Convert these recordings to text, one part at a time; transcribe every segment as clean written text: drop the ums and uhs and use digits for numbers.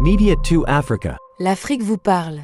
Media 2 Africa. L'Afrique vous parle.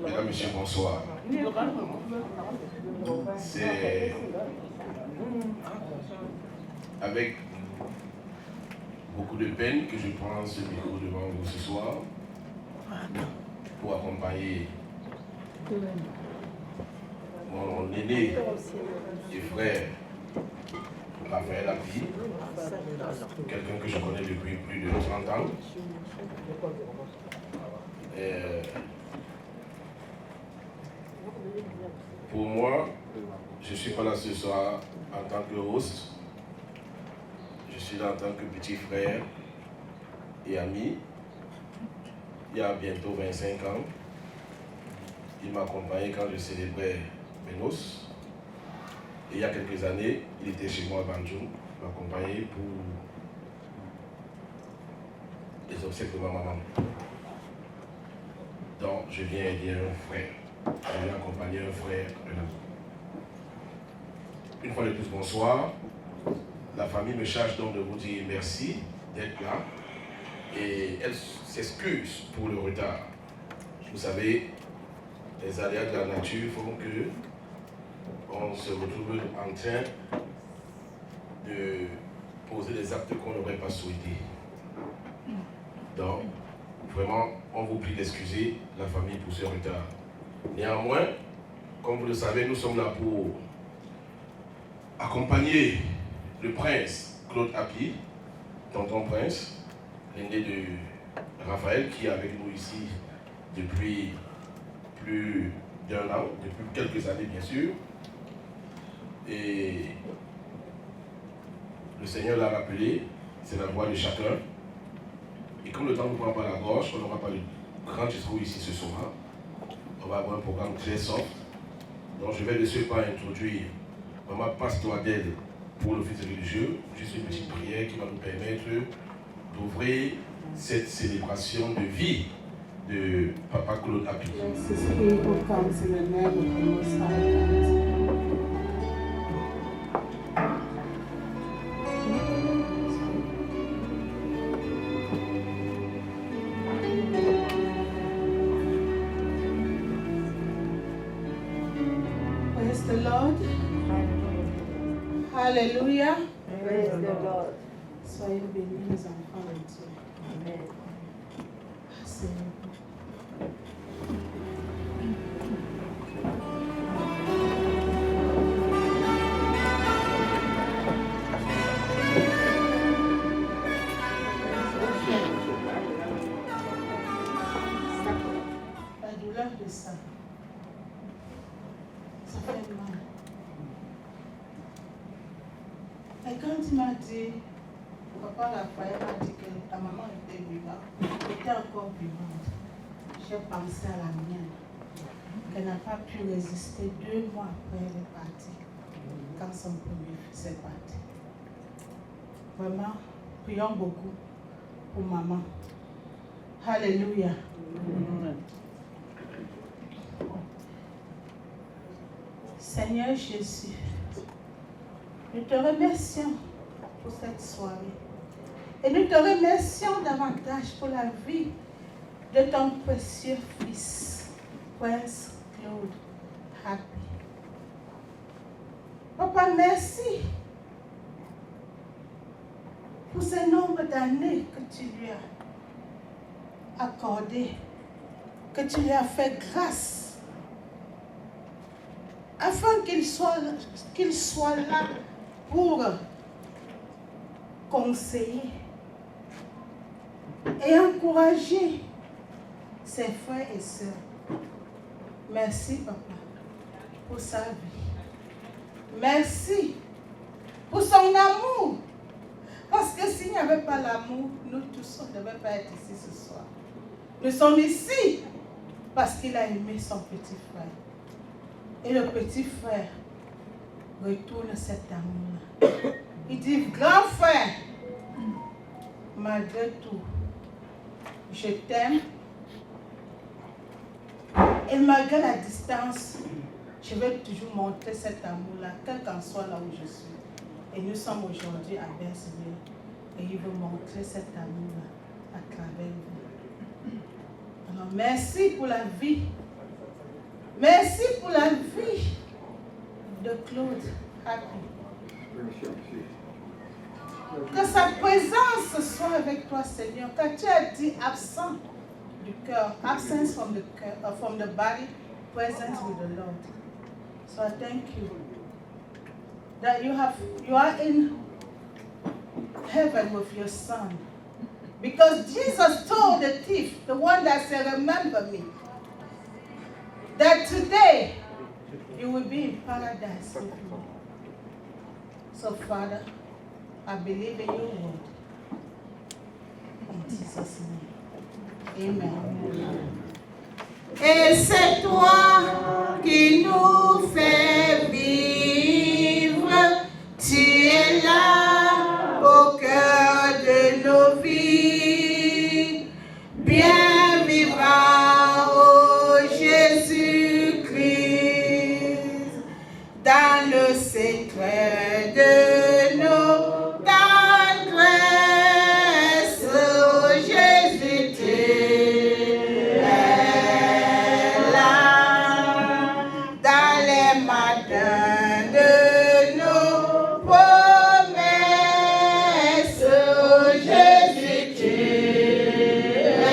Mesdames, Messieurs, bonsoir. C'est avec beaucoup de peine que je prends ce micro devant vous ce soir pour accompagner mon aîné et frère Raphaël Api, quelqu'un que je connais depuis plus de 30 ans. Pour moi, je ne suis pas là ce soir en tant que host, je suis là en tant que petit frère et ami. Il y a bientôt 25 ans, il m'a accompagné quand je célébrais mes noces Et il y a quelques années, il était chez moi à Banjou, m'accompagner pour les obsèques de ma maman. Donc, je viens aider un frère. Je viens accompagner un frère, un ami. Une fois de plus, bonsoir. La famille me charge donc de vous dire merci d'être là. Et elle s'excuse pour le retard. Vous savez, les aléas de la nature font que on se retrouve en train de poser des actes qu'on n'aurait pas souhaité. Donc, vraiment, on vous prie d'excuser la famille pour ce retard. Néanmoins, comme vous le savez, nous sommes là pour accompagner le prince Claude Api, tonton prince, l'aîné de Raphaël, qui est avec nous ici depuis plus d'un an, depuis quelques années bien sûr. Et le Seigneur l'a rappelé, c'est la voix de chacun. Et comme le temps ne prend pas la gorge, on n'aura pas de grand discours ici ce soir. On va avoir un programme très soft. Donc je vais de ce pas introduire Maman Pasteur Adèle pour l'office religieux. Juste une petite prière qui va nous permettre d'ouvrir cette célébration de vie de Papa Claude Api. Praise the Lord. Alléluia. Praise the Lord. Soyez bénis les enfants de Dieu. Amen. La douleur de ça fait mal. Et quand il m'a dit, Papa Raphaël m'a dit que ta maman était vivante, était encore vivante, j'ai pensé à la mienne, qu'elle n'a pas pu résister 2 mois après elle est partie, quand son premier fils est parti. Vraiment, prions beaucoup pour maman. Alléluia. Seigneur Jésus, nous te remercions pour cette soirée. Et nous te remercions davantage pour la vie de ton précieux fils, Prince Claude Api. Papa, merci pour ce nombre d'années que tu lui as accordé, que tu lui as fait grâce, afin qu'il soit là pour conseiller et encourager ses frères et sœurs. Merci, Papa, pour sa vie. Merci pour son amour. Parce que s'il n'y avait pas l'amour, nous tous, on ne devait pas être ici ce soir. Nous sommes ici parce qu'il a aimé son petit frère. Et le petit frère retourne cet amour-là. Il dit, grand frère, malgré tout, je t'aime. Et malgré la distance, je vais toujours montrer cet amour-là, quel qu'en soit là où je suis. Et nous sommes aujourd'hui à Berceville. Et il veut montrer cet amour-là à travers vous. Alors, merci pour la vie. Merci pour la vie de Claude Api. Que sa présence soit avec toi, Seigneur. Quand tu as dit absent du cœur, absence from the body, presence with the Lord. So I thank you that you are in heaven with your son. Because Jesus told the thief, the one that said, remember me, that today you will be in paradise with me. So Father, I believe in your word. In Jesus' name. Amen. Et c'est toi qui nous fais vivre. dans le secret de nos tendresses, oh Jésus, tu es là. Dans les matins de nos promesses, oh Jésus, tu es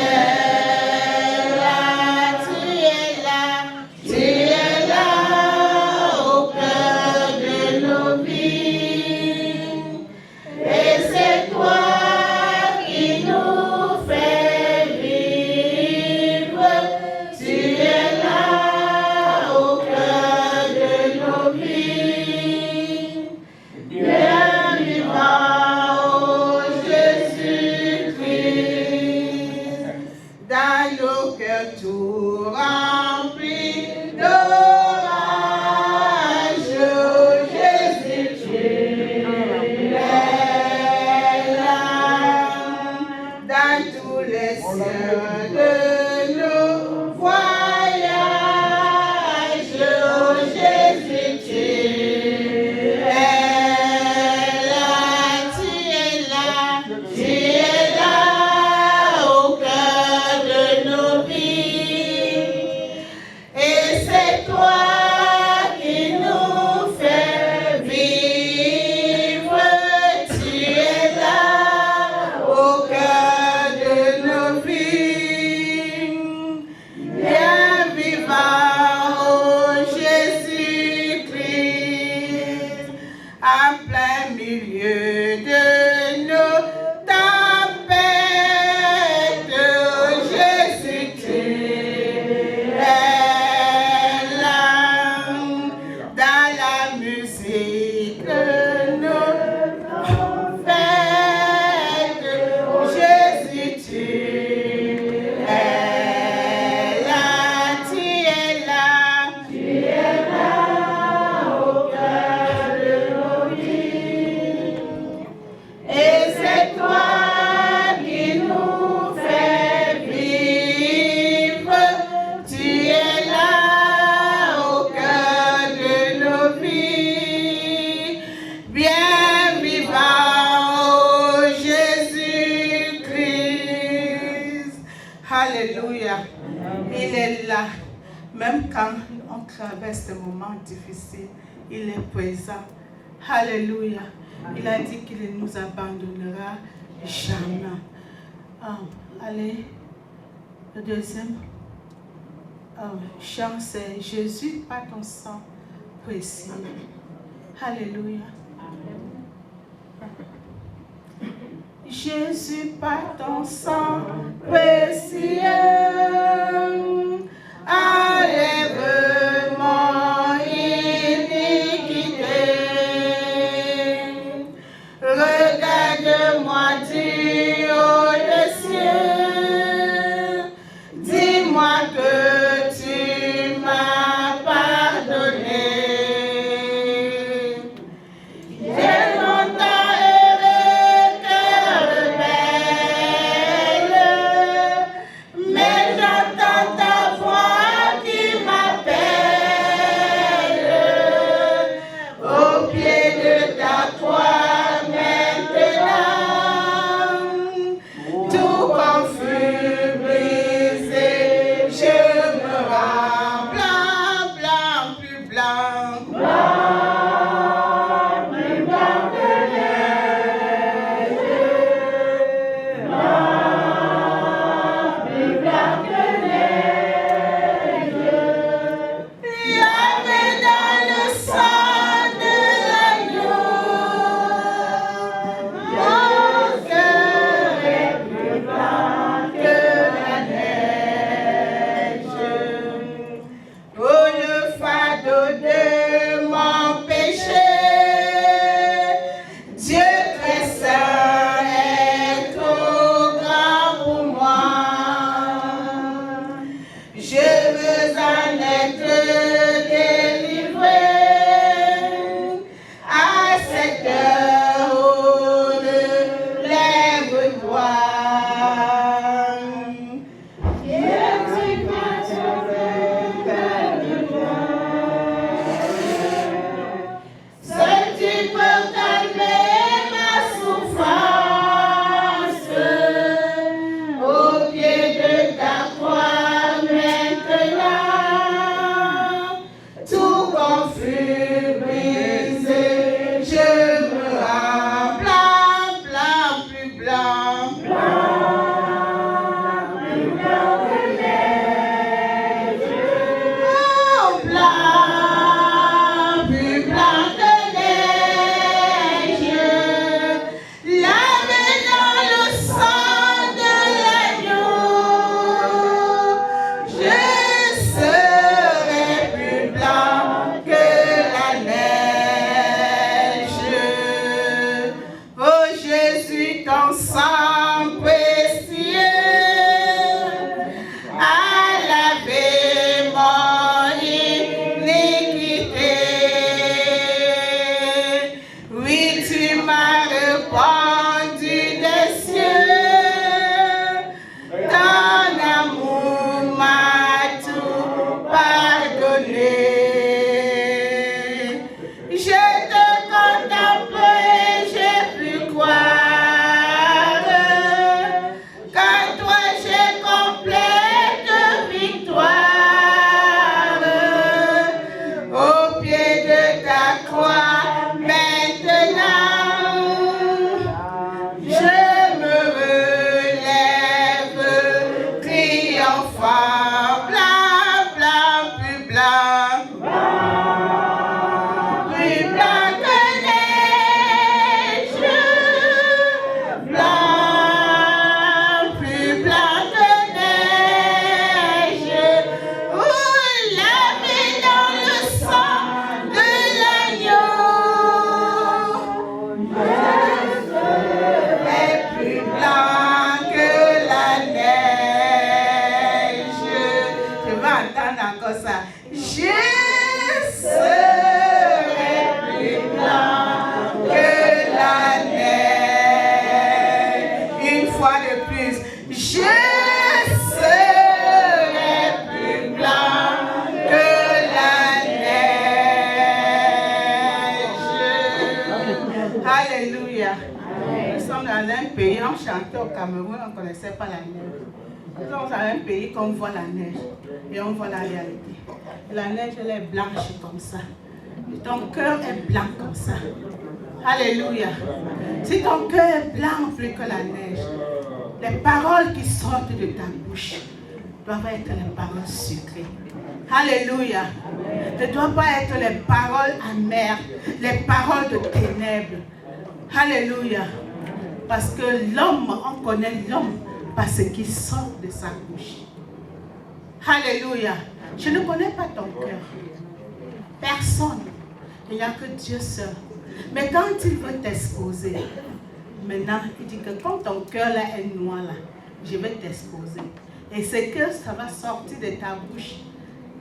là. Tu es là, tu es là au cœur de nos vies. Et c'est toi qui nous fais vivre. Tu es là au cœur de nos vies. Bien vivant, oh Jésus-Christ, dans nos cœurs tout remplis d'orage, oh Jésus, tu es là. Dans tous les cieux de nos voyages, oh Jésus, tu es là. Tu es là, tu es là au cœur de nos vies. Et c'est toi qui nous fais vivre. Tu es là au cœur de nos vies. Bien vivant, oh Jésus-Christ, en plein milieu de nos tempêtes, oh Jésus, tu es là. Dans la musique de nos fêtes, oh Jésus, tu es là. Tu es là, tu es là au cœur de nos vies. Et c'est toi qui nous fais vivre. Tu es là au cœur de nos vies. Bien vivant, oh Jésus-Christ. Alléluia. Il est là. Même quand on traverse des moments difficiles, il est présent. Alléluia. Il a dit qu'il ne nous abandonnera jamais. Allez, le deuxième chant, c'est Jésus par ton sang précieux. Alléluia. Jésus par ton sang précieux, enlève mon iniquité. Regarde-moi du haut des cieux, dis-moi que tu m'as pardonné. J'ai longtemps erré, cœur rebelle, mais j'entends ta voix qui m'appelle. Au pied de ta croix maintenant, tout confus, brisé, je me rends blanc, blanc, plus blanc, blanc, plus blanc que neige, blanc, plus blanc que neige. Lavé dans le sang de l'agneau, mon cœur est plus blanc que la neige. Oh, le fardeau de Je serai plus blanc que la neige. Alléluia. Nous sommes dans un pays, on chantait au Cameroun, on ne connaissait pas la neige. Nous sommes dans un pays qu'on voit la neige et on voit la réalité. Et la neige, elle est blanche comme ça. Et ton cœur est blanc comme ça. Alléluia. Si ton cœur est blanc plus que la neige, les paroles qui sortent de ta bouche doivent être les paroles sucrées. Alléluia. Ne doivent pas être les paroles amères, les paroles de ténèbres. Alléluia. Parce que l'homme, on connaît l'homme par ce qui sort de sa bouche. Alléluia. Je ne connais pas ton cœur. Personne. Il n'y a que Dieu seul. Mais quand il veut t'exposer, maintenant, il dit que quand ton cœur là est noir là, je vais t'exposer. Et c'est que ça va sortir de ta bouche.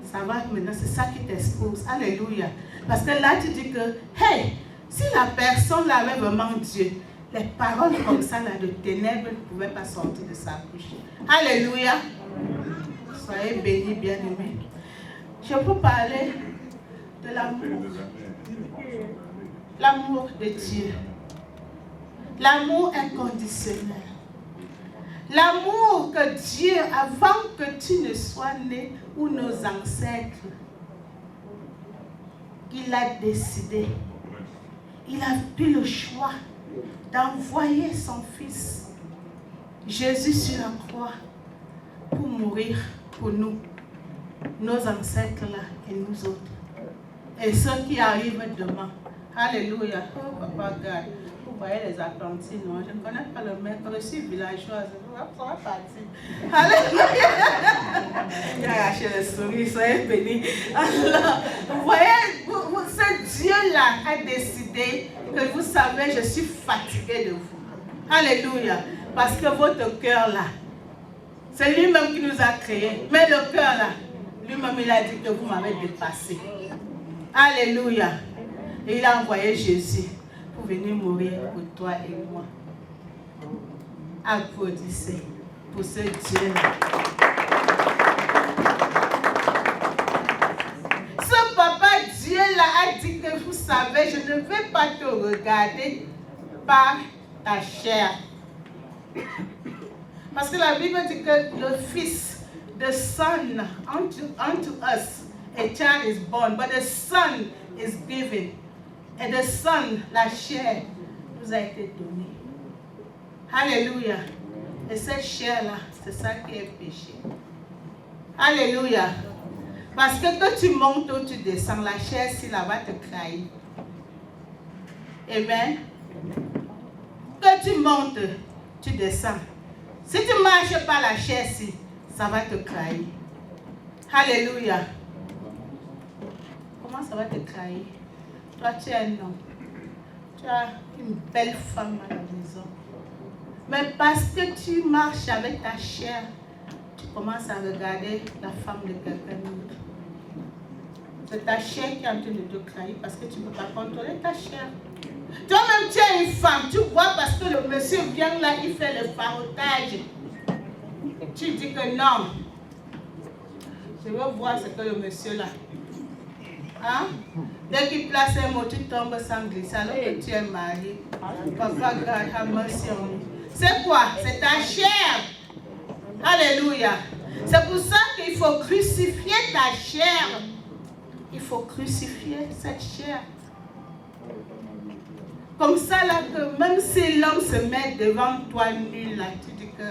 Ça va maintenant, c'est ça qui t'expose. Alléluia. Parce que là, tu dis que, hey, si la personne là avait vraiment Dieu, les paroles comme ça là de ténèbres ne pouvaient pas sortir de sa bouche. Alléluia. Soyez bénis, bien-aimés. Je peux parler de l'amour. L'amour de Dieu. L'amour inconditionnel. L'amour que Dieu, avant que tu ne sois né, ou nos ancêtres, il a décidé. Il a eu le choix d'envoyer son Fils, Jésus sur la croix, pour mourir pour nous, nos ancêtres là et nous autres. Et ceux qui arrivent demain. Alléluia. Oh, Papa God. Vous voyez les apprentis, non? Je ne connais pas le maître. Je suis villageoise. Ça va partir. Alléluia. Il a arraché le sourire. Soyez bénis. Alors, vous voyez, ce Dieu-là a décidé que vous savez, je suis fatiguée de vous. Alléluia. Parce que votre cœur-là, c'est lui-même qui nous a créés. Mais le cœur-là, lui-même, il a dit que vous m'avez dépassé. Alléluia. Et il a envoyé Jésus pour venir mourir pour toi et moi. Applaudissez pour ce Dieu-là. Ce papa Dieu-là a dit que vous savez, je ne vais pas te regarder par ta chair. Parce que la Bible dit que le Fils, the Son unto us, a child is born, but the Son is given. Et the Son, la chair, nous a été donnée. Alléluia. Et cette chair-là, c'est ça qui est péché. Alléluia. Parce que tu montes ou tu descends, la chair, si là, va te trahir. Amen. Que tu montes, tu descends. Si tu ne marches pas la chair, si, ça va te trahir. Alléluia. Comment ça va te trahir? Toi, tu es un homme. Tu as une belle femme à la maison. Mais parce que tu marches avec ta chair, tu commences à regarder la femme de quelqu'un d'autre. C'est ta chair qui est en train de te trahir parce que tu ne peux pas contrôler ta chair. Toi-même, tu es une femme. Tu vois parce que le monsieur vient là, il fait le farotage. Tu dis que non. Je veux voir ce que le monsieur là. Hein? Dès qu'il place un mot, tu tombes sans glisser alors que tu es marié. Papa, God, have mercy on me. C'est quoi? C'est ta chair. Alléluia. C'est pour ça qu'il faut crucifier ta chair. Il faut crucifier cette chair. Comme ça, là, que même si l'homme se met devant toi nu, là, tu dis que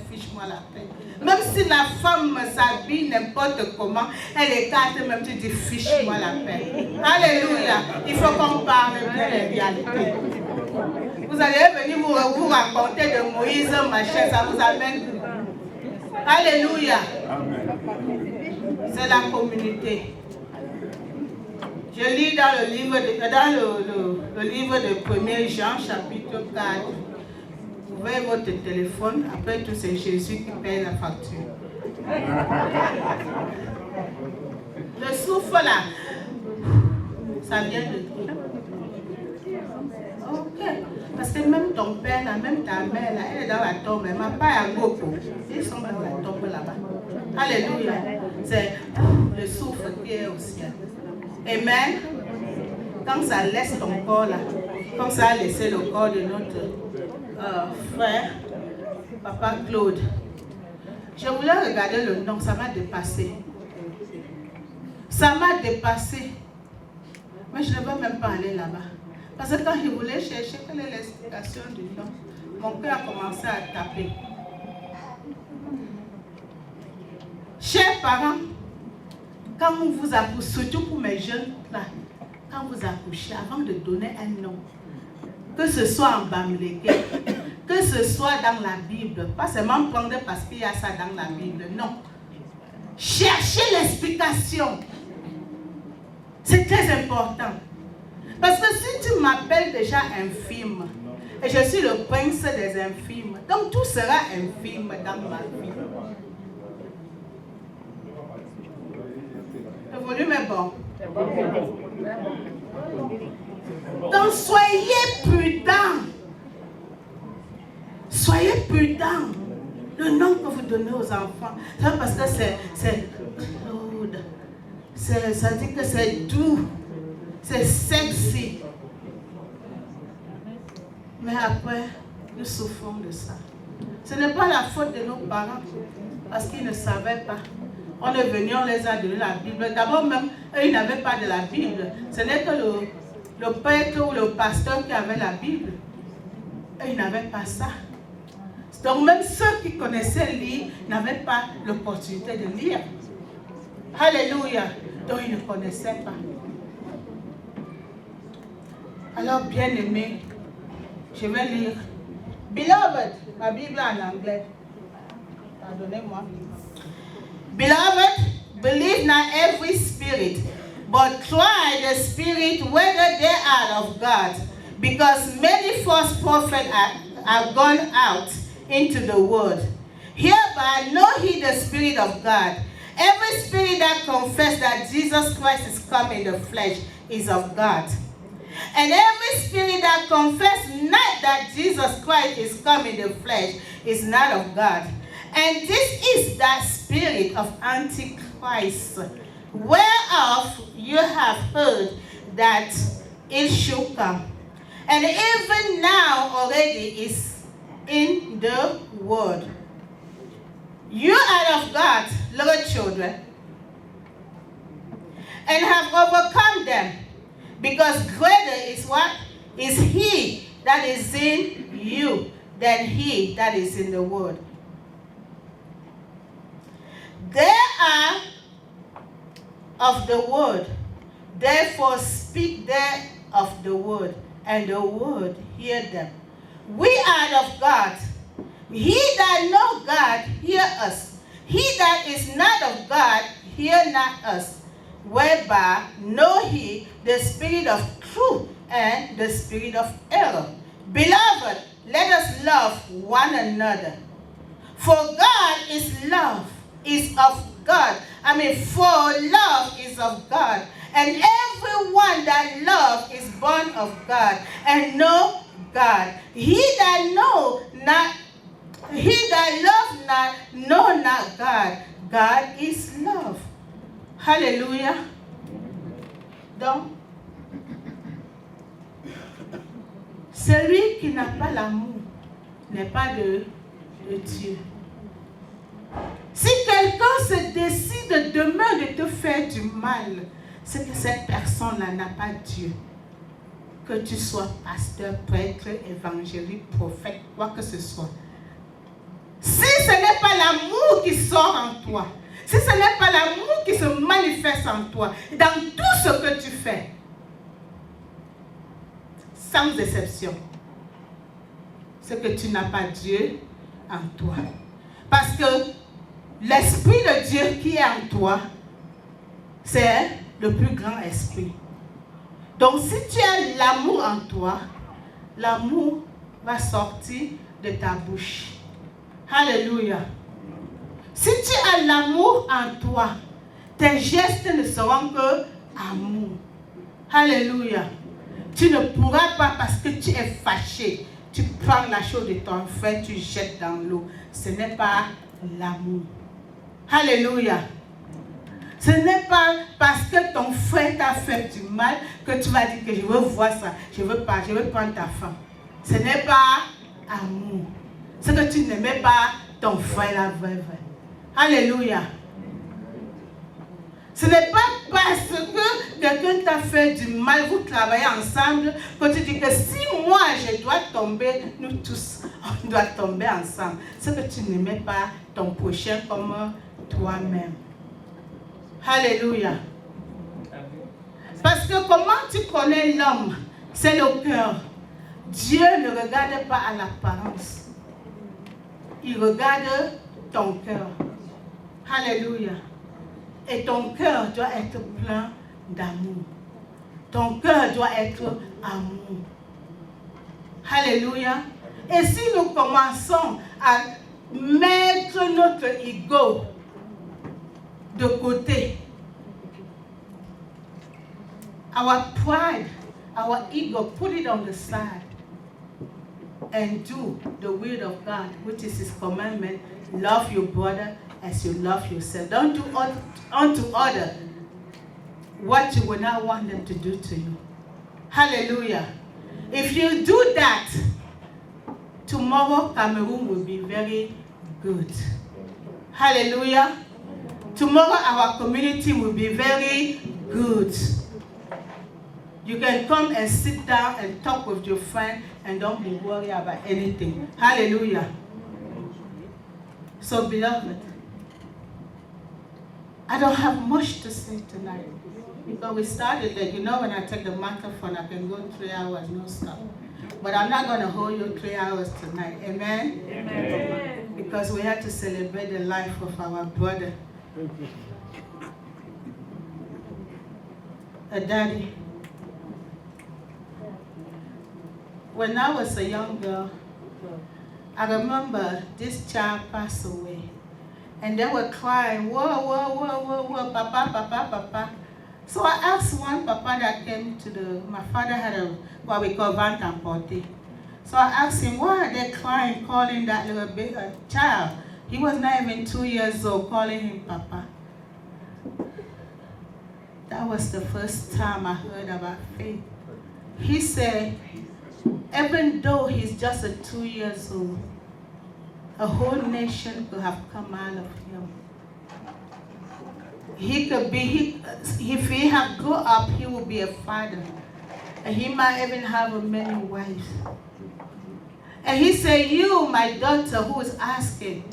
fiche-moi la paix. Même si la femme s'habille n'importe comment, elle écarte, même tu dis fiche-moi la paix. Alléluia. Il faut qu'on parle de la réalité. Vous allez venir vous raconter de Moïse, machin, ça vous amène. Alléluia. C'est la communauté. Je lis dans le livre de 1 Jean, chapitre 4. Vous voyez votre téléphone, après tout c'est Jésus qui paye la facture. Le souffle là, ça vient de Dieu. Ok. Parce que même ton père, là, même ta mère, là, elle est dans la tombe. Ma part à Gopo. Ils sont dans la tombe là-bas. Alléluia. C'est le souffle qui est au ciel. Amen. Quand ça laisse ton corps là, comme ça a laissé le corps de notre frère, Papa Claude. Je voulais regarder le nom, ça m'a dépassé. Ça m'a dépassé. Mais je ne veux même pas aller là-bas. Parce que quand je voulais chercher quelle est l'explication du nom, mon cœur a commencé à taper. Chers parents, quand on vous accouche, surtout pour mes jeunes là, quand vous accouchez, avant de donner un nom, que ce soit en bamléké, que ce soit dans la Bible, pas seulement prendre parce qu'il y a ça dans la Bible, non. Cherchez l'explication. C'est très important. Parce que si tu m'appelles déjà infime, et je suis le prince des infimes, donc tout sera infime dans ma vie. Le volume est bon. Donc soyez prudents. Soyez prudents. Le nom que vous donnez aux enfants, c'est parce que c'est Claude. Ça dit que c'est doux. C'est sexy. Mais après, nous souffrons de ça. Ce n'est pas la faute de nos parents, parce qu'ils ne savaient pas. On est venu, on les a donné la Bible. D'abord même, eux, ils n'avaient pas de la Bible. Ce n'est que le prêtre ou le pasteur qui avait la Bible. Eux, ils n'avaient pas ça. Donc même ceux qui connaissaient lire n'avaient pas l'opportunité de lire. Alléluia. Donc ils ne connaissaient pas. Alors, bien aimé, je vais lire. Beloved, ma Bible en anglais. Pardonnez-moi. Beloved, believe not every spirit, but try the spirit whether they are of God, because many false prophets are gone out into the world. Hereby know ye the Spirit of God. Every spirit that confesses that Jesus Christ is come in the flesh is of God. And every spirit that confesses not that Jesus Christ is come in the flesh is not of God. And this is that spirit of Antichrist, whereof you have heard that it should come. And even now already is in the world. You are of God, little children, and have overcome them, because greater is what? Is he that is in you than he that is in the world. They are of the word, therefore speak they of the word, and the word hear them. We are of God. He that know God, hear us. He that is not of God, hear not us. Whereby know he the spirit of truth and the spirit of error. Beloved, let us love one another. For God is love, is of God. For love is of God. And everyone that loves is born of God and know God. He that loves not, know not God. God is love. Hallelujah. Donc, celui qui n'a pas l'amour n'est pas de Dieu. Si quelqu'un se décide demain de te faire du mal, c'est que cette personne-là n'a pas Dieu. Que tu sois pasteur, prêtre, évangéliste, prophète, quoi que ce soit. Si ce n'est pas l'amour qui sort en toi, si ce n'est pas l'amour qui se manifeste en toi, dans tout ce que tu fais, sans exception, c'est que tu n'as pas Dieu en toi. Parce que l'Esprit de Dieu qui est en toi, c'est le plus grand esprit. Donc si tu as l'amour en toi, l'amour va sortir de ta bouche. Alléluia. Si tu as l'amour en toi, tes gestes ne seront que amour. Alléluia. Tu ne pourras pas parce que tu es fâché. Tu prends la chose de ton frère, tu jettes dans l'eau. Ce n'est pas l'amour. Alléluia. Ce n'est pas parce que ton frère t'a fait du mal que tu vas dire que je veux voir ça. Je veux pas, je veux prendre ta femme. Ce n'est pas amour. C'est que tu n'aimais pas ton frère, la vraie. Alléluia. Ce n'est pas parce que quelqu'un t'a fait du mal, vous travaillez ensemble, que tu dis que si moi je dois tomber, nous tous, on doit tomber ensemble. C'est que tu n'aimais pas ton prochain comme toi-même. Alléluia. Parce que comment tu connais l'homme? C'est le cœur. Dieu ne regarde pas à l'apparence. Il regarde ton cœur. Alléluia. Et ton cœur doit être plein d'amour. Ton cœur doit être amour. Alléluia. Et si nous commençons à mettre notre ego de côté, our pride, our ego, put it on the side and do the will of God, which is His commandment. Love your brother as you love yourself. Don't do unto others what you will not want them to do to you. Hallelujah. If you do that, tomorrow Cameroon will be very good. Hallelujah. Tomorrow our community will be very good. You can come and sit down and talk with your friend and don't be worried about anything. Hallelujah. So beloved, I don't have much to say tonight because we started late. You know, when I take the microphone, I can go 3 hours, no stop. But I'm not going to hold you 3 hours tonight. Amen? Amen. Because we have to celebrate the life of our brother. A daddy. When I was a young girl, I remember this child passed away. And they were crying, whoa, whoa, whoa, whoa, whoa, papa, papa, papa. So I asked one papa that came to my father had what we call vente emportée. So I asked him, why are they crying, calling that little child? He was not even 2 years old, calling him papa. That was the first time I heard about faith. He said, even though he's just 2 years old, a whole nation could have come out of him. He could be, if he had grown up, he would be a father. And he might even have many wives. And he said, you, my daughter, who is asking,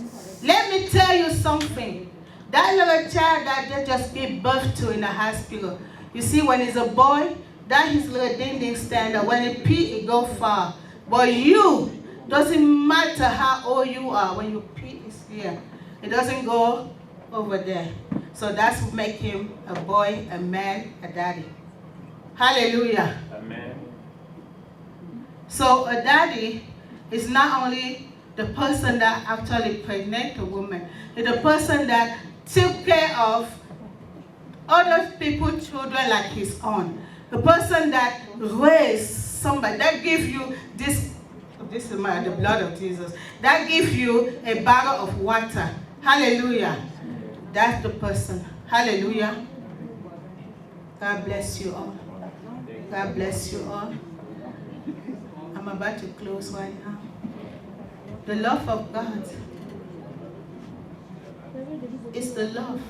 let me tell you something. That little child that they just gave birth to in the hospital, you see, when he's a boy, that his little ding-ding standard. When he pee, it go far. But you, doesn't matter how old you are, when you pee, it's here. It doesn't go over there. So that's what makes him a boy, a man, a daddy. Hallelujah. Amen. So a daddy is not only the person that actually pregnant a woman, it's the person that took care of other people's children like his own. The person that raised somebody, that gives you this is the blood of Jesus, that gives you a bottle of water. Hallelujah. That's the person. Hallelujah. God bless you all. God bless you all. I'm about to close right now. The love of God is the love.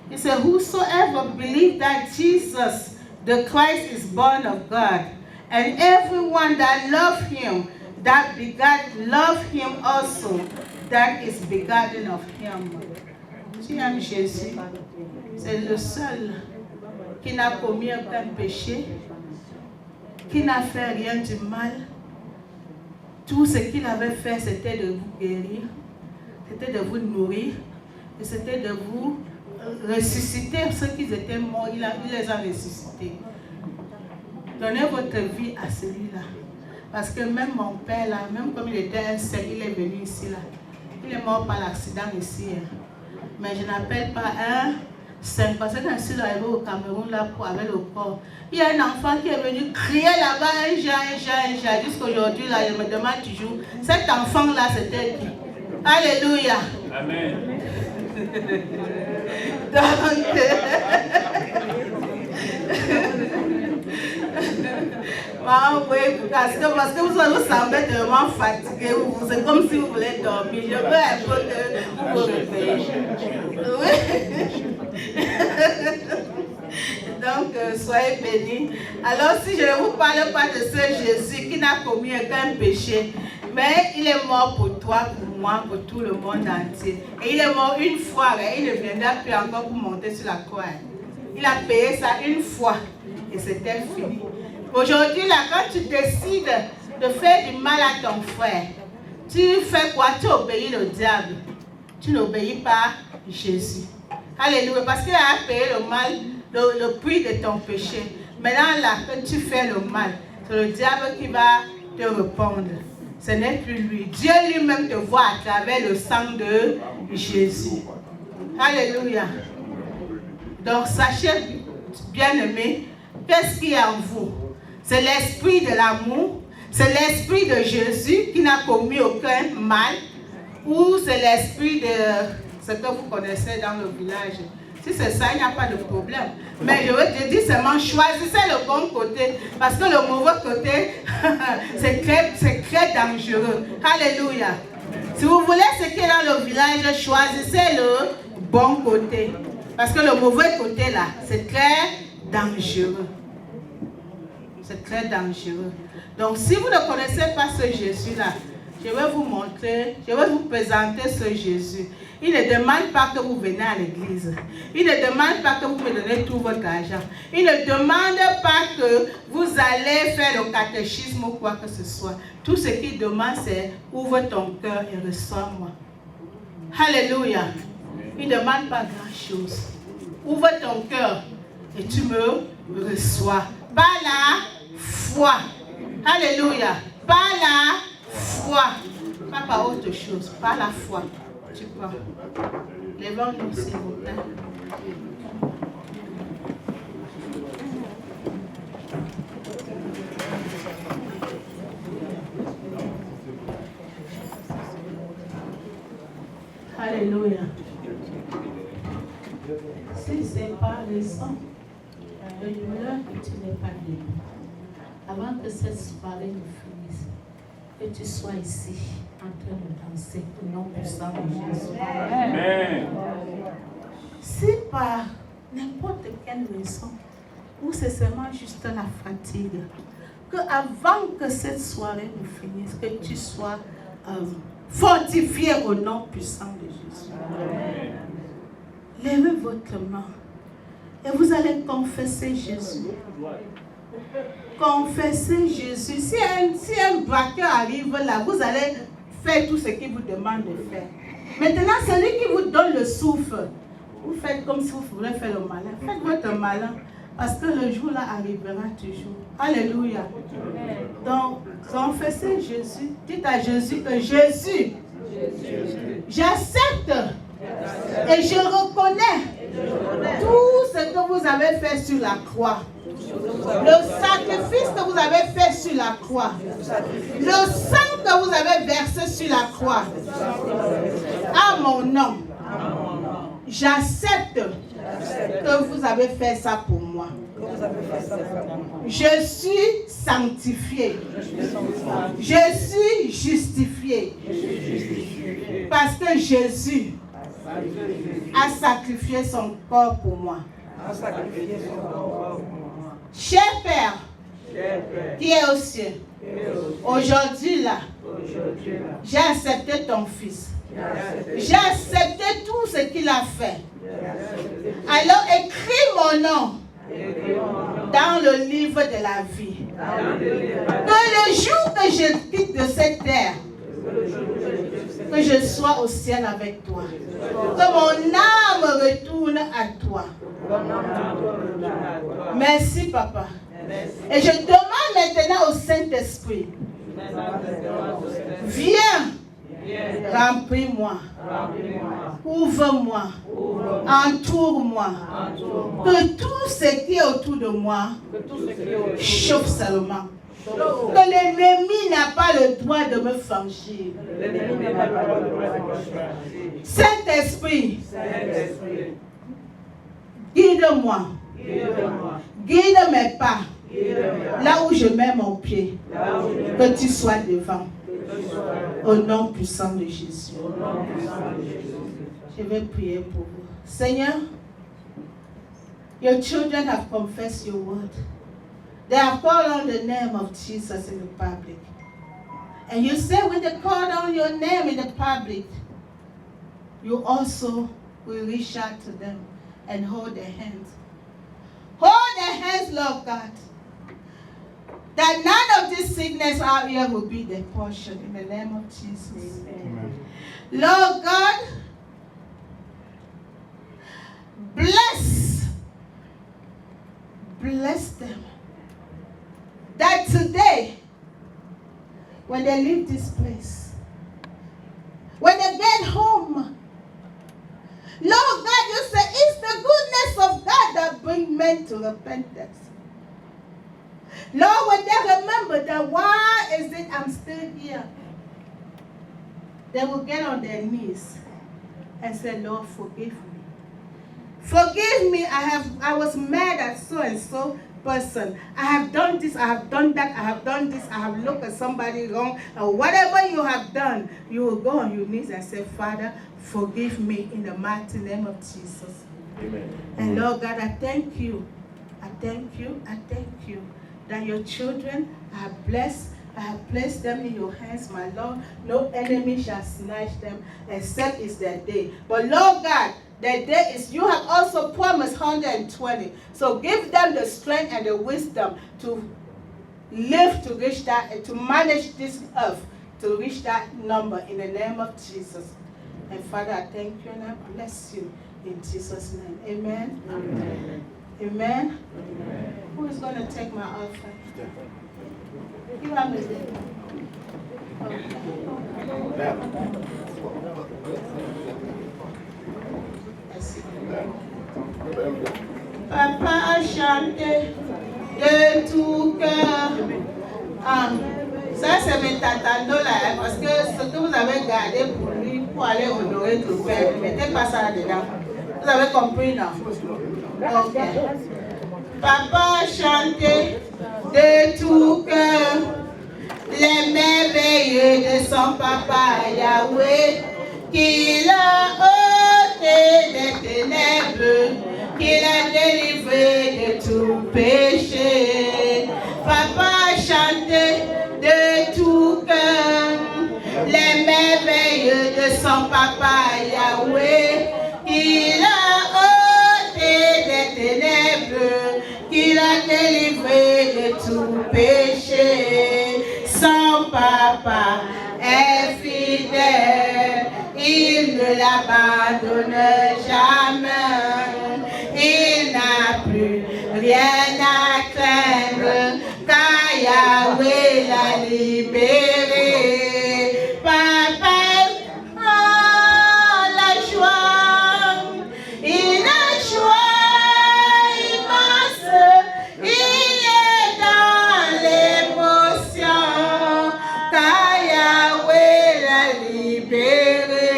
He said, whosoever believes that Jesus, the Christ, is born of God, and everyone that loves him, that begat, love him also, that is begotten of him. Tu aimes Jésus, c'est le seul qui n'a commis aucun péché, qui n'a fait rien du mal. Tout ce qu'il avait fait, c'était de vous guérir, c'était de vous nourrir, et c'était de vous ressusciter. Ceux qui étaient morts, il les a ressuscités. Donnez votre vie à celui-là. Parce que même mon père, là, même comme il était un seul, il est venu ici. Là. Il est mort par l'accident ici. Mais je n'appelle pas un 5. Parce que quand je suis arrivé au Cameroun, là, avec le corps, il y a un enfant qui est venu crier là-bas, un chat. Jusqu'à aujourd'hui, là, il me demande toujours, cet enfant-là, c'était qui? Alléluia. Amen. Donc, oui, parce que vous semblez tellement fatigué, c'est comme si vous voulez dormir. Je veux un peu que vous vous réveillez. Oui. Donc, soyez bénis. Alors, si je ne vous parle pas de ce Jésus qui n'a commis aucun péché, mais il est mort pour toi, pour moi, pour tout le monde entier. Et il est mort une fois, et il ne viendra plus encore pour monter sur la croix. Il a payé ça une fois, et c'était fini. Aujourd'hui, là, quand tu décides de faire du mal à ton frère, tu fais quoi? Tu obéis le diable. Tu n'obéis pas Jésus. Alléluia, parce qu'il a payé le mal, le prix de ton péché. Maintenant, là, quand tu fais le mal, c'est le diable qui va te répondre. Ce n'est plus lui. Dieu lui-même te voit à travers le sang de Jésus. Alléluia. Donc, sachez, bien-aimés, qu'est-ce qu'il y a en vous? C'est l'esprit de l'amour, c'est l'esprit de Jésus qui n'a commis aucun mal, ou c'est l'esprit de ce que vous connaissez dans le village. Si c'est ça, il n'y a pas de problème. Mais je veux te dire seulement, choisissez le bon côté, parce que le mauvais côté, c'est très dangereux. Alléluia. Si vous voulez ce qui est dans le village, choisissez le bon côté. Parce que le mauvais côté là, c'est très dangereux. C'est très dangereux. Donc si vous ne connaissez pas ce Jésus-là, je vais vous montrer, je vais vous présenter ce Jésus. Il ne demande pas que vous venez à l'église. Il ne demande pas que vous me donnez tout votre argent. Il ne demande pas que vous allez faire le catéchisme ou quoi que ce soit. Tout ce qu'il demande, c'est ouvre ton cœur et reçois-moi. Alléluia. Il ne demande pas grand-chose. Ouvre ton cœur et tu me reçois. Par la foi. Alléluia. Par la foi. Pas par autre chose. Par la foi. Tu crois. Lèvons-nous, s'il vous plaît. Alléluia. Si ce n'est pas le sang, le douleur que tu n'es pas debout. Avant que cette soirée ne finisse, que tu sois ici en train de danser au nom puissant de Jésus. Amen. Si par n'importe quelle raison, ou c'est seulement juste la fatigue, que avant que cette soirée ne finisse, que tu sois fortifié au nom puissant de Jésus. Amen. Levez votre main et vous allez confesser Jésus. Confessez Jésus. Si un braqueur arrive là, vous allez faire tout ce qu'il vous demande de faire. Maintenant, celui qui vous donne le souffle, vous faites comme si vous voulez faire le malin. Faites votre malin, parce que le jour là arrivera toujours. Alléluia. Donc, confessez Jésus. Dites à Jésus que Jésus, j'accepte et je reconnais tout ce que vous avez fait sur la croix. Le sacrifice que vous avez fait sur la croix. Le sang que vous avez versé sur la croix. À mon nom. J'accepte que vous avez fait ça pour moi. Je suis sanctifié. Je suis justifié. Parce que Jésus a sacrifié son corps pour moi. Cher Père, qui est au ciel, aujourd'hui là, j'ai accepté ton Fils. J'ai accepté tout ce qu'il a fait. Alors écris mon nom dans le livre de la vie. Que le jour que je quitte de cette terre, que je sois au ciel avec toi. Que mon âme retourne à toi. Merci, Papa. Et je demande maintenant au Saint-Esprit, viens Remplis-moi. Ouvre-moi. Entoure-moi. Que tout ce qui est autour de moi chauffe seulement. Que l'ennemi n'a pas le droit de me franchir. Saint-Esprit, guide-moi. Guide mes pas. Là où je mets mon pied. Que tu sois devant. Au nom puissant de Jésus. Je vais prier pour vous. Seigneur, your children have confessed your word. They have called on the name of Jesus in the public. And you say when they call on your name in the public, you also will reach out to them and hold their hands. Hold their hands, Lord God. That none of this sickness out here will be their portion in the name of Jesus. Amen. Lord God, bless them. That today, when they leave this place, when they get home, Lord God, you say it's the goodness of God that brings men to repentance. Lord, when they remember that why is it I'm still here, they will get on their knees and say, Lord, forgive me. Forgive me, I was mad at so and so person. I have done this, I have done that, I have done this, I have looked at somebody wrong. And whatever you have done, you will go on your knees and say, Father, forgive me in the mighty name of Jesus. Amen. And Lord God, I thank you. I thank you. I thank you that your children are blessed. I have placed them in your hands, my Lord. No enemy shall snatch them except it's their day. But Lord God, their day is, you have also promised 120. So give them the strength and the wisdom to live to reach that, and to manage this earth, to reach that number in the name of Jesus. And Father, I thank you and I bless you in Jesus' name. Amen. Amen. Amen. Amen. Who is going to take my offering? You have me there. Papa a chanté de tout cœur. Ça c'est mes tatandos là, parce que ce que vous avez gardé pour lui, pour aller honorer ton père, ne mettez pas ça là-dedans. Vous avez compris, non? Ok. Papa a chanté de tout cœur les merveilles de son papa Yahweh, qu'il a ôté des ténèbres, qu'il a délivré de tout péché. Papa a chanté de tout cœur les merveilles de son papa Yahweh, qu'il a ôté des ténèbres, qu'il a délivré de tout péché. Son papa est fidèle, il ne l'abandonne jamais. Il n'a plus rien à craindre, car Yahweh l'a libéré. Papa, oh, la joie, une joie immense, il est dans l'émotion, car Yahweh l'a libéré.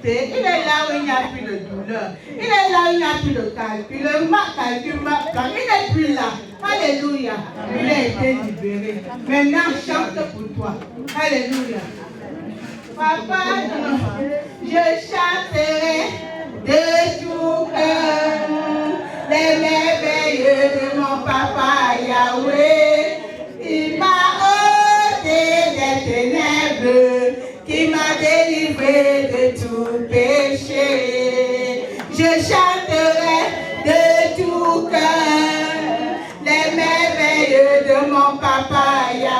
Il est là où il n'y a plus de douleur. Il est là où il n'y a plus de calcul. Le calcul, il n'est plus là. Alléluia. Il a été libéré. Maintenant, chante pour toi. Alléluia. Papa, je chanterai de tout cœur les merveilles de mon papa Yahweh. Il m'a ôté des ténèbres, qui m'a délivré de tout péché. Je chanterai de tout cœur les merveilles de mon papa Yahweh.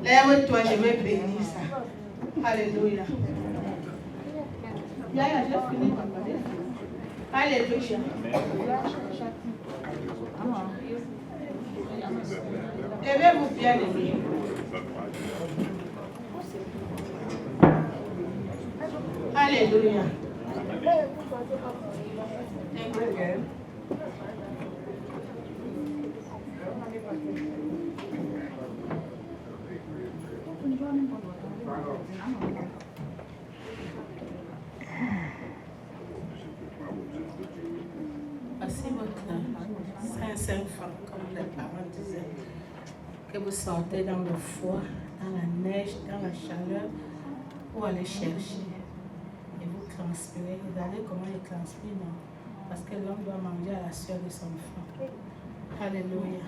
Lève-toi, je vais bénir ça. Alléluia. Yaya, j'ai fini, papa. Alléluia. Levez-vous bien, les Alléluia. Voici votre Saint francs, comme les parents disaient, que vous sortez dans le froid, dans la neige, dans la chaleur, pour aller chercher. Et vous transpirez. Regardez comment il transpire, non? Parce que l'homme doit manger à la sueur de son front. Alléluia.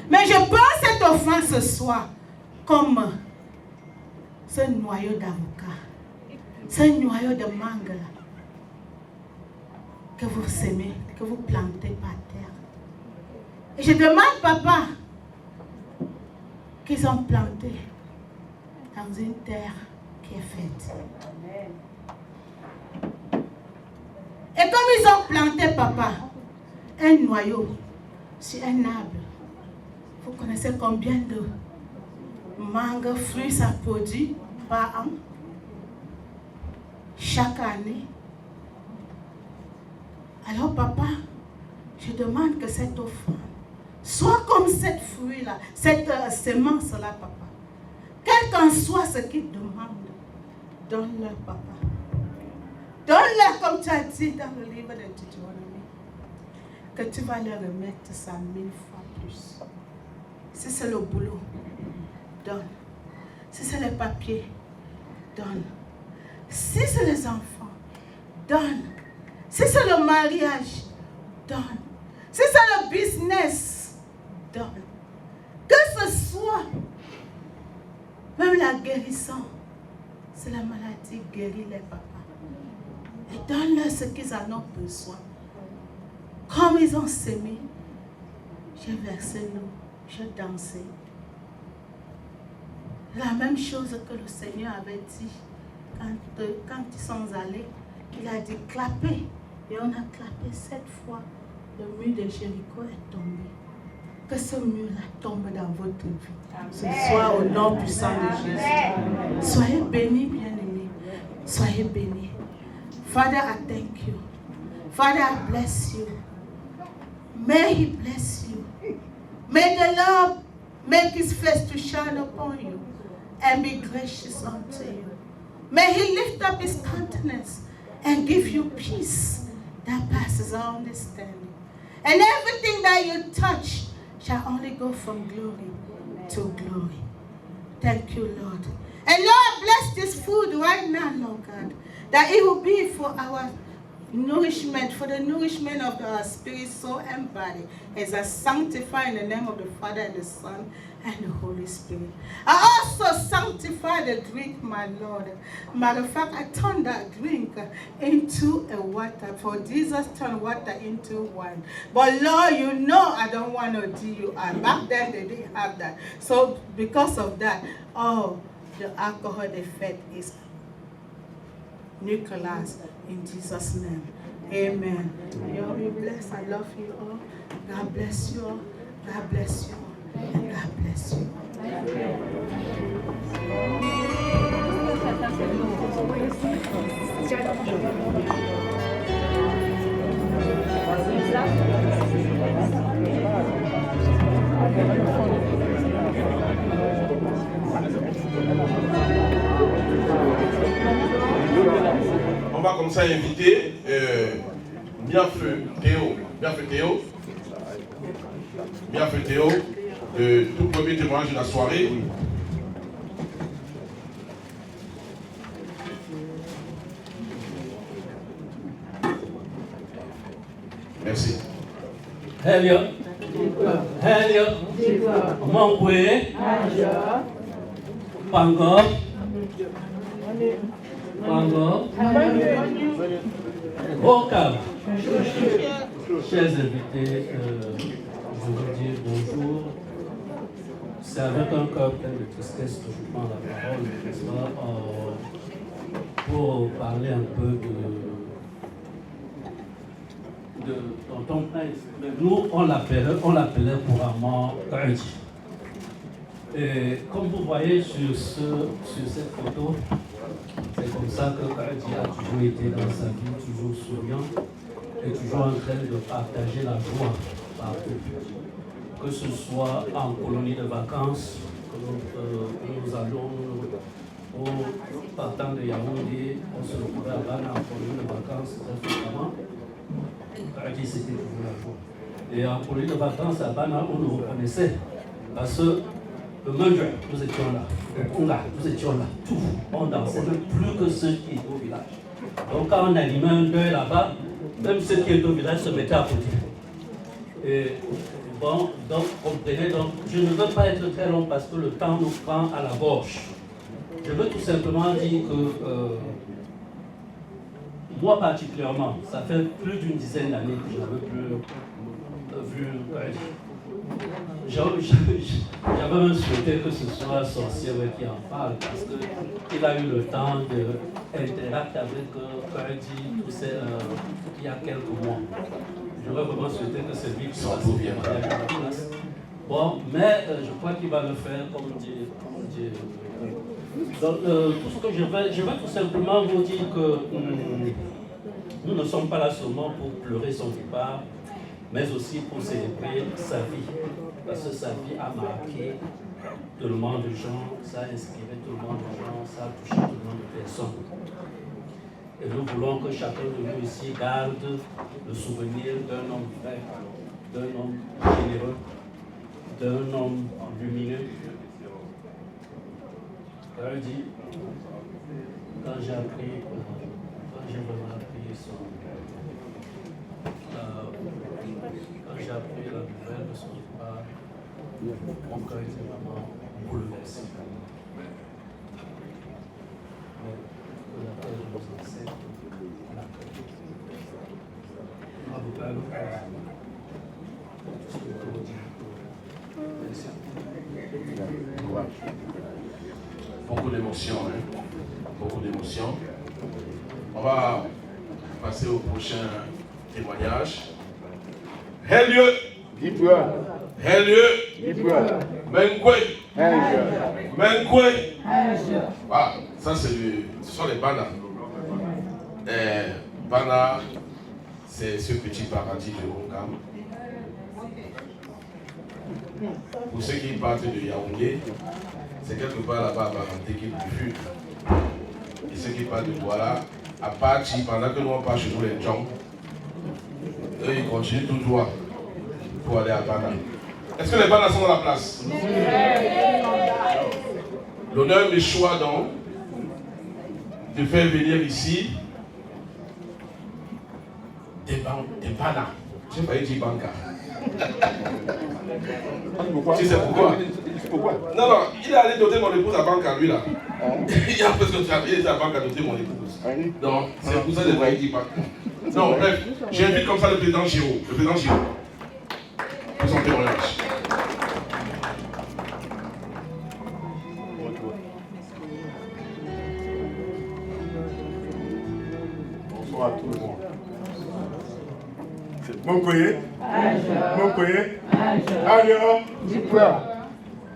Mais je prends cette offrande ce soir comme ce noyau d'avocat, ce noyau de mangue là, que vous semez, que vous plantez par terre. Et je demande, papa, qu'ils ont planté dans une terre qui est faite. Et comme ils ont planté, papa, un noyau sur un arbre, vous connaissez combien de mangues, fruits ça produit par an? Chaque année. Alors, papa, je demande que cette offrande soit comme cette fruit-là, cette semence-là, papa. Quel qu'en soit ce qu'ils demandent, donne-leur, papa. Donne-leur, comme tu as dit dans le livre de Deutéronomie, que tu vas leur remettre ça 1000 fois plus. Si c'est le boulot, donne. Si c'est les papiers, donne. Si c'est les enfants, donne. Si c'est le mariage, donne. Si c'est le business, donne. Que ce soit, même la guérison, c'est la maladie, guérit les papas. Et donne-leur ce qu'ils en ont besoin. Comme ils ont semé, j'ai versé l'eau, j'ai dansé. La même chose que le Seigneur avait dit quand ils sont allés. Il a dit clapez. Et on a clapé 7 fois. Le mur de Jéricho est tombé. Que ce mur-là tombe dans votre vie. Ce soir, au nom puissant de Jésus. Soyez bénis, bien-aimés. Soyez bénis. Father, I thank you. Father, I bless you. May He bless you. May the Lord make His face to shine upon you and be gracious unto you. May He lift up His countenance and give you peace that passes all understanding. And everything that you touch shall only go from glory to glory. Thank you, Lord. And Lord, bless this food right now, Lord God, that it will be for our nourishment, for the nourishment of our spirit, soul, and body, as I sanctify in the name of the Father and the Son and the Holy Spirit. I also sanctify the drink, my Lord. Matter of fact, I turn that drink into a water, for Jesus turned water into wine. But Lord, you know I don't want to do you. Back then they didn't have that. So because of that, the alcohol effect is neutralized in Jesus' name. Amen. You all be blessed. I love you all. God bless you all. God bless you all. And God bless you On va comme ça inviter Bienfeu Théo, le tout premier témoignage de la soirée. Merci. Helio, Mangwe, Pango, Okam. Chers invités, je vous dis bonjour. c'est avec un cœur plein de tristesse que je prends la parole, n'est-ce pas, pour parler un peu de Tonton Prince. Nous, on l'appelait couramment Kaïdi. Et comme vous voyez sur cette photo, c'est comme ça que Kaïdi a toujours été dans sa vie, toujours souriant et toujours en train de partager la joie partout. Que ce soit en colonie de vacances, que nous allons au partant de Yaoundé, on se retrouvait à Bana en colonie de vacances très fréquemment. Kaïdi, c'était toujours la joie. Et en colonie de vacances à Bana, on nous reconnaissait parce que le Mundra, nous étions là. Le Konga, nous étions là. Tout. On dansait, même plus que ceux qui étaient au village. Donc quand on animait un deuil là-bas, même ceux qui étaient au village se mettaient à côté. Et bon, donc comprenez, donc je ne veux pas être très long parce que le temps nous prend à la gorge. Je veux tout simplement dire que moi particulièrement, ça fait plus d'une dizaine d'années que je n'avais plus vu. J'avais même souhaité que ce soit Sorcier qui en parle parce qu'il a eu le temps d'interagir avec Kaïdi il y a quelques mois. J'aurais vraiment souhaité que c'est lui qui soit place. Bon, mais je crois qu'il va le faire comme dit. Donc, tout ce que je vais tout simplement vous dire que nous ne sommes pas là seulement pour pleurer son départ, mais aussi pour célébrer sa vie. Parce que sa vie a marqué tellement de gens, ça a inspiré tellement de gens, ça a touché tellement de personnes. Et nous voulons que chacun de nous ici garde le souvenir d'un homme vrai, d'un homme généreux, d'un homme lumineux. Kaïdi, quand j'ai vraiment appris quand j'ai appris la nouvelle de son départ, mon cœur était vraiment bouleversé. Mais que la paix nous enseigne la paix. Bravo, Père. Tout ce que vous dites. Merci. Beaucoup d'émotions, hein? Beaucoup d'émotions. On va passer au prochain témoignage. Helieu. Menkwe. Ah, ça ce sont les Bana. Bana, c'est ce petit paradis de Rongam. Pour ceux qui partent de Yaoundé, c'est quelque part là-bas à Baranté qui est plus fut. Et ceux qui partent de Douala, à Pachi, pendant que nous on part chez nous les gens, eux ils continuent tout droit pour aller à Bana. Est-ce que les Bana sont dans la place? L'honneur me choisit donc de faire venir ici des Bana. J'ai failli dire Banca. Tu sais pourquoi? Non, il est allé doter mon épouse à Banca, lui là. Il a presque été à Banca doter mon épouse. Donc, c'est pour ça que j'ai failli dire Banca. Non, bref, j'invite comme ça le président Giraud. Pour son témoignage. Bonsoir à tout le monde. Monkoye,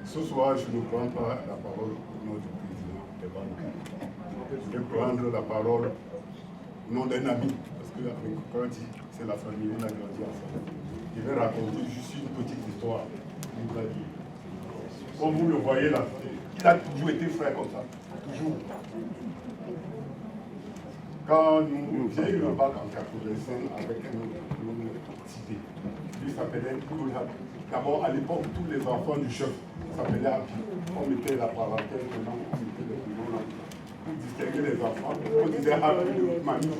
ce soir, je ne prends pas la parole au nom du président des Bana. Je vais prendre la parole au nom d'un ami, parce que avec Kaïdi, c'est la famille, on a grandi ensemble. Je vais raconter juste une petite histoire. Comme vous le voyez là, il a toujours été frère comme ça, toujours. Quand j'ai eu le bac en 85 avec une cité, lui s'appelait Koulhab. D'abord, à l'époque, tous les enfants du chef s'appelaient Happy. On mettait la parenthèse dedans, on mettait le nom là. Pour distinguer les enfants, on disait Happy de mamie,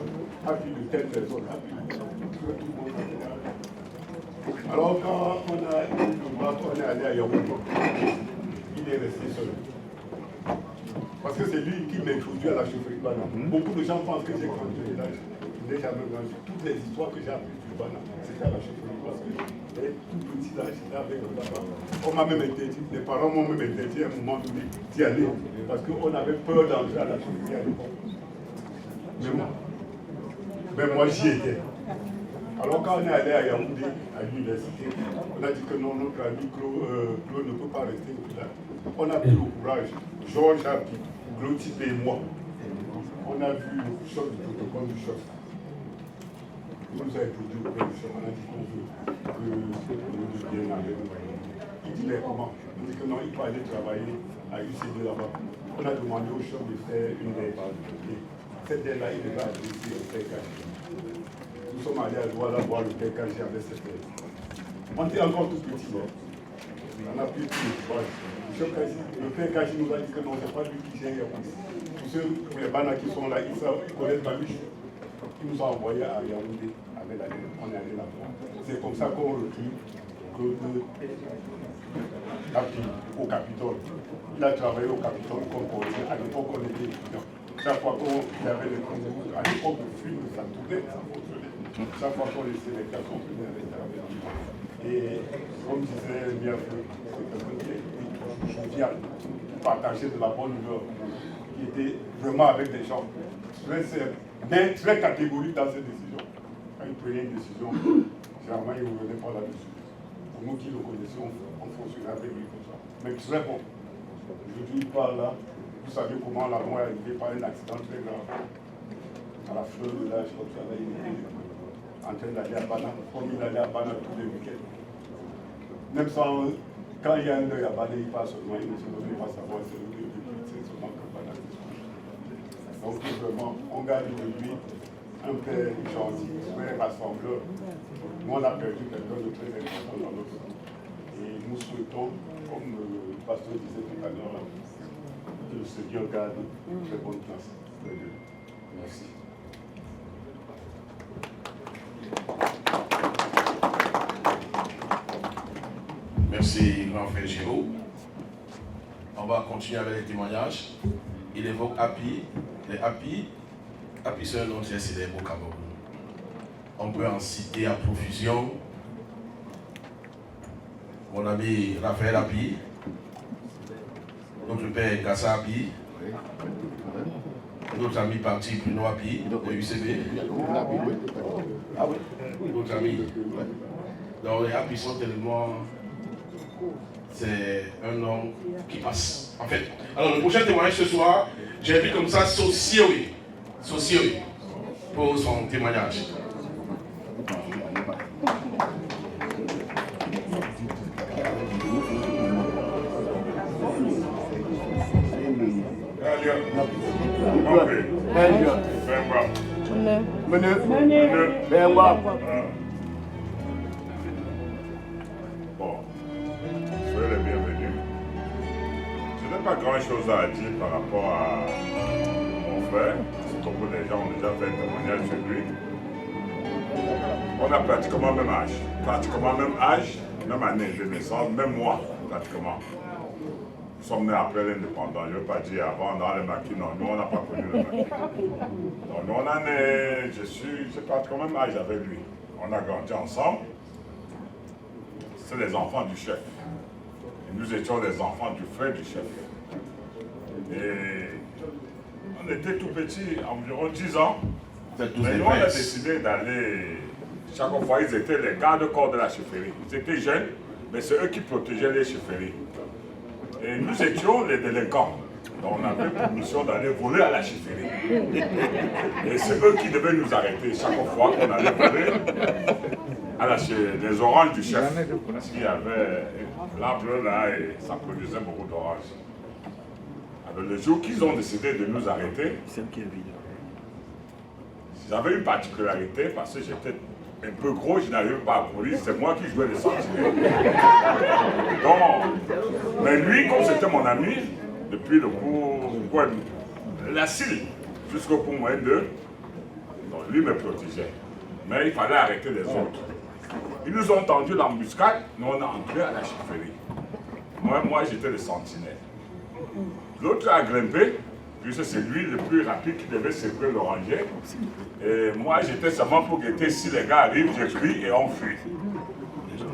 Happy de telle personne, Happy de tout le monde s'appelait Happy. Alors, quand on a eu le bac, on est allé à Yaoundé, il est resté seul. Parce que c'est lui qui m'a introduit à la chefferie Bana. Beaucoup de gens pensent que j'ai grandi au village. Je n'ai jamais grandi. Toutes les histoires que j'ai apprises du Bana. C'était à la chefferie parce que j'étais tout petit là, j'étais avec mon papa. On m'a même interdit, les parents m'ont même interdit à un moment donné d'y aller parce qu'on avait peur d'entrer à la chefferie à l'époque. Mais moi j'y étais. Alors quand on est allé à Yaoundé, à l'université, on a dit que non, notre ami Claude ne peut pas rester là. On a pris le courage, Georges a pris, Glotip et moi. On a vu le choc du protocole du chef. Il nous a introduit au du chef, on a dit qu'on veut que nous devienne avec nous. Il dit mais comment? On dit que non, il faut aller travailler à UCD là-bas. On a demandé au chef de faire une lettre. Cette lettre-là, il devait adresser au PKG. Nous sommes allés à Douala voir le PKG avec cette lettre. On était encore tout petit, on a pris tout le courage. Le PKG nous a dit que non, c'est pas lui qui gère Yaoundé. Tous ceux, les banas qui sont là, ils connaissent Babiche. Ils nous ont envoyés à Yaoundé avec la lettre. On est allé là-bas. C'est comme ça qu'on retrouve au Capitole. Il a travaillé au Capitole comme policier. À l'époque, on était étudiants. Chaque fois qu'on avait les cours, à l'époque, le film, ça tournait, ça fonctionnait. Chaque fois qu'on laissait les gars, on venait avec la vie. Et comme disait bien c'est quelqu'un qui est jovial, partager de la bonne humeur, qui était vraiment avec des gens très simples, mais très catégoriques dans ses décisions. Quand il prenait une décision, généralement il ne revenait pas là-dessus. Pour nous qui le connaissions, on fonctionnait avec lui comme ça. Mais très bon. Aujourd'hui, il parle là. Vous savez comment la mort est arrivée par un accident très grave. À la fleur de l'âge, comme ça, là, il était en train d'aller à Bana, comme il allait à Bana tous les week-ends. Même sans, quand il y a un œil à Bana, il passe seulement, il ne se donne pas savoir, c'est le début, c'est seulement que Bana. Donc vraiment, on garde de lui un père gentil, un rassembleur. Nous, on a perdu quelqu'un de très important dans notre vie. Et nous souhaitons, comme le pasteur disait tout à l'heure, que le Seigneur garde une très bonne place. Merci. Merci, grand frère Giraud. On va continuer avec les témoignages. Il évoque Happy. Les Happy, c'est un nom très célèbre au Cameroun. On peut en citer à profusion. Mon ami Raphaël Happy, notre père Gassa Happy, notre ami parti Bruno Happy de UCB. Ah oui, notre ami. Donc les Happy sont tellement... C'est un nom qui passe. En fait, alors le prochain témoignage ce soir, j'ai vu comme ça Socioé pour son témoignage. Bon, soyez les bienvenus. Je n'ai pas grand-chose à dire par rapport à mon frère. Beaucoup de gens ont déjà fait un témoignage sur lui. On a pratiquement le même âge, même année de naissance, même moi, pratiquement. Nous sommes nés après l'indépendance, je ne veux pas dire avant, dans les maquis, non, nous on n'a pas connu le maquis. Donc nous on est né, j'ai pratiquement le même âge avec lui. On a grandi ensemble. C'est les enfants du chef. Et nous étions les enfants du frère du chef. Et on était tout petits, environ 10 ans. Mais nous on a décidé d'aller. Chaque fois, ils étaient les gardes-corps de la chefferie. Ils étaient jeunes, mais c'est eux qui protégeaient les chefferies. Et nous étions les délinquants. Donc on avait pour mission d'aller voler à la chefferie. Et c'est eux qui devaient nous arrêter chaque fois qu'on allait voler à les oranges du chef. Parce qu'il y avait l'arbre là et ça produisait beaucoup d'oranges. Alors le jour qu'ils ont décidé de nous arrêter, j'avais une particularité parce que j'étais un peu gros, je n'arrivais pas à courir, c'est moi qui jouais les sentinelles. Donc, mais lui, comme c'était mon ami, depuis le cours, la CIL, jusqu'au cours moyen 2, donc lui me protégeait. Mais il fallait arrêter les autres. Ils nous ont tendu l'embuscade, nous on a entré à la chefferie. Moi j'étais le sentinelle. L'autre a grimpé, puisque c'est lui le plus rapide qui devait secouer l'oranger. Et moi, j'étais seulement pour guetter si les gars arrivent, je crie et on fuit.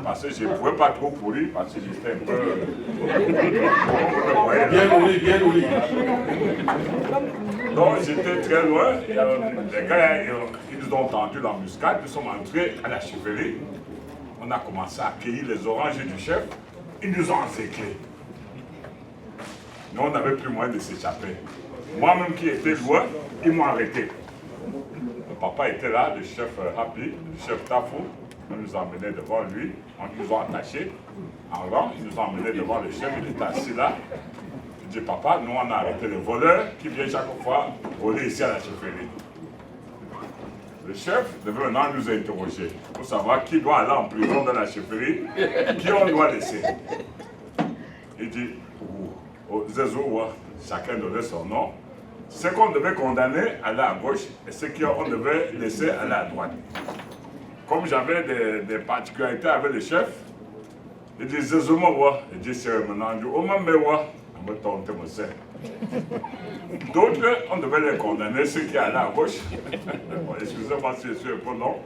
Parce que je ne pouvais pas trop courir, parce que j'étais un peu... Bien nourri, bien nourri. Donc j'étais très loin, les gars, ils nous ont tendu l'embuscade, nous sommes entrés à la chefferie. On a commencé à cueillir les oranges du chef, ils nous ont encerclés. Nous, on n'avait plus moyen de s'échapper. Moi-même qui étais loin, ils m'ont arrêté. Le papa était là, le chef Happy, le chef Tafou. On nous a emmenés devant lui, on nous a attachés en rang, ils nous ont emmenés devant le chef, il était assis là. Je dis, papa, nous on a arrêté le voleur qui vient chaque fois voler ici à la chefferie. Le chef devait maintenant nous interroger pour savoir qui doit aller en prison dans la chefferie, qui on doit laisser. Il dit, Zézo, chacun donnait son nom. Ceux qu'on devait condamner allaient à gauche et ceux qu'on devait laisser aller à droite. Comme j'avais des particularités avec le chef, il dit Zézo, moi, il dit c'est maintenant, il dit, oh, maman, moi, on me tente, moi, c'est. D'autres, on devait les condamner, ceux qui allaient à gauche. Excusez-moi si je suis un peu long,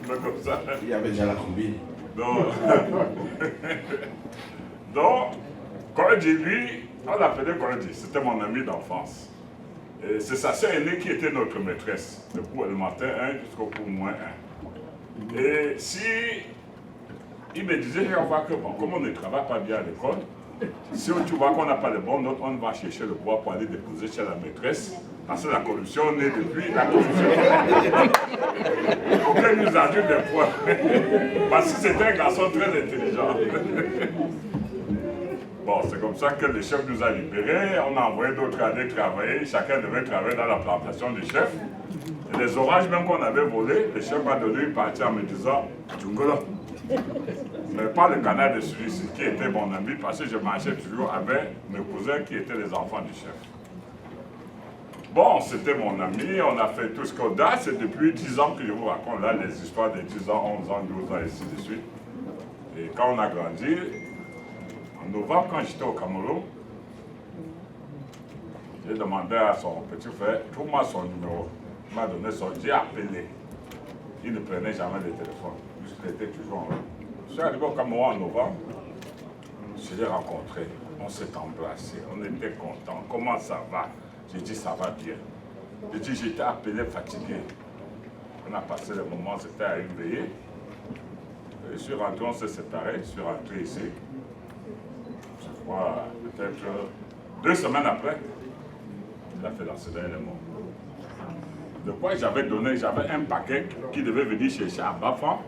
mais comme ça. Il y avait déjà la combine. Donc, Cordi, lui, on l'appelait Cordi, c'était mon ami d'enfance. C'est sa sœur aînée qui était notre maîtresse, le cours élémentaire 1 jusqu'au cours moins 1. Et si il me disait, on voit que bon, comme on ne travaille pas bien à l'école, si tu vois qu'on n'a pas de bonnes notes, on va chercher le bois pour aller déposer chez la maîtresse, parce que la corruption naît depuis la corruption. Aucun nous a dit des points, parce que c'était un garçon très intelligent. Bon, c'est comme ça que le chef nous a libérés, on a envoyé d'autres aller travailler, chacun devait travailler dans la plantation du chef. Et les oranges même qu'on avait volés, le chef m'a donné une partie en me disant « Djungolo ». Mais pas le canard de celui-ci qui était mon ami, parce que je marchais toujours avec mes cousins qui étaient les enfants du chef. Bon, c'était mon ami, on a fait tout ce qu'on a, c'est depuis 10 ans que je vous raconte là les histoires de 10 ans, 11 ans, 12 ans et ainsi de suite. Et quand on a grandi, en novembre, quand j'étais au Cameroun, j'ai demandé à son petit frère, trouve-moi son numéro. Il m'a donné son, j'ai appelé. Il ne prenait jamais le téléphone, puisqu'il était toujours en route. Je suis arrivé au Cameroun en novembre, je l'ai rencontré, on s'est embrassé, on était contents. Comment ça va? J'ai dit ça va bien. J'ai dit j'étais appelé fatigué. On a passé le moment, c'était à une veillée. Et je suis rentré, on s'est séparés, je suis rentré ici. Je crois peut-être 2 semaines après, il a fait l'accident et il est mort. De quoi j'avais donné, j'avais un paquet qui devait venir chercher à Bafan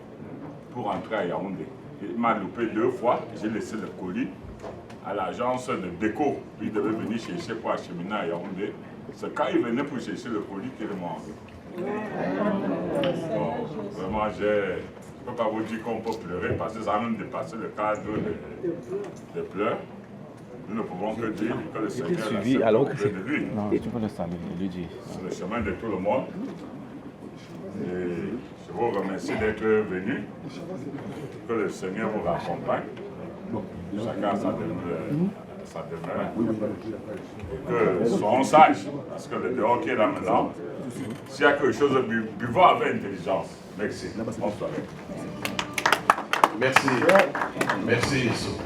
pour entrer à Yaoundé. Il m'a loupé 2 fois, j'ai laissé le colis à l'agence de déco. Il devait venir chercher pour acheminer à Yaoundé. C'est quand il venait pour chercher le colis qu'il m'a enlevé. Bon, vraiment, je ne peux pas vous dire qu'on peut pleurer parce que ça a même dépassé le cadre de pleurs. Nous ne pouvons que dire que le Seigneur a suivi de lui. C'est le chemin de tout le monde. Et je vous remercie d'être venus. Que le Seigneur vous accompagne. Chacun a sa demeure. Et que soyons sages. Parce que le dehors qui est là maintenant, s'il y a quelque chose de buvons avec intelligence. Merci. Bonsoir. Merci. Merci, Yusuf.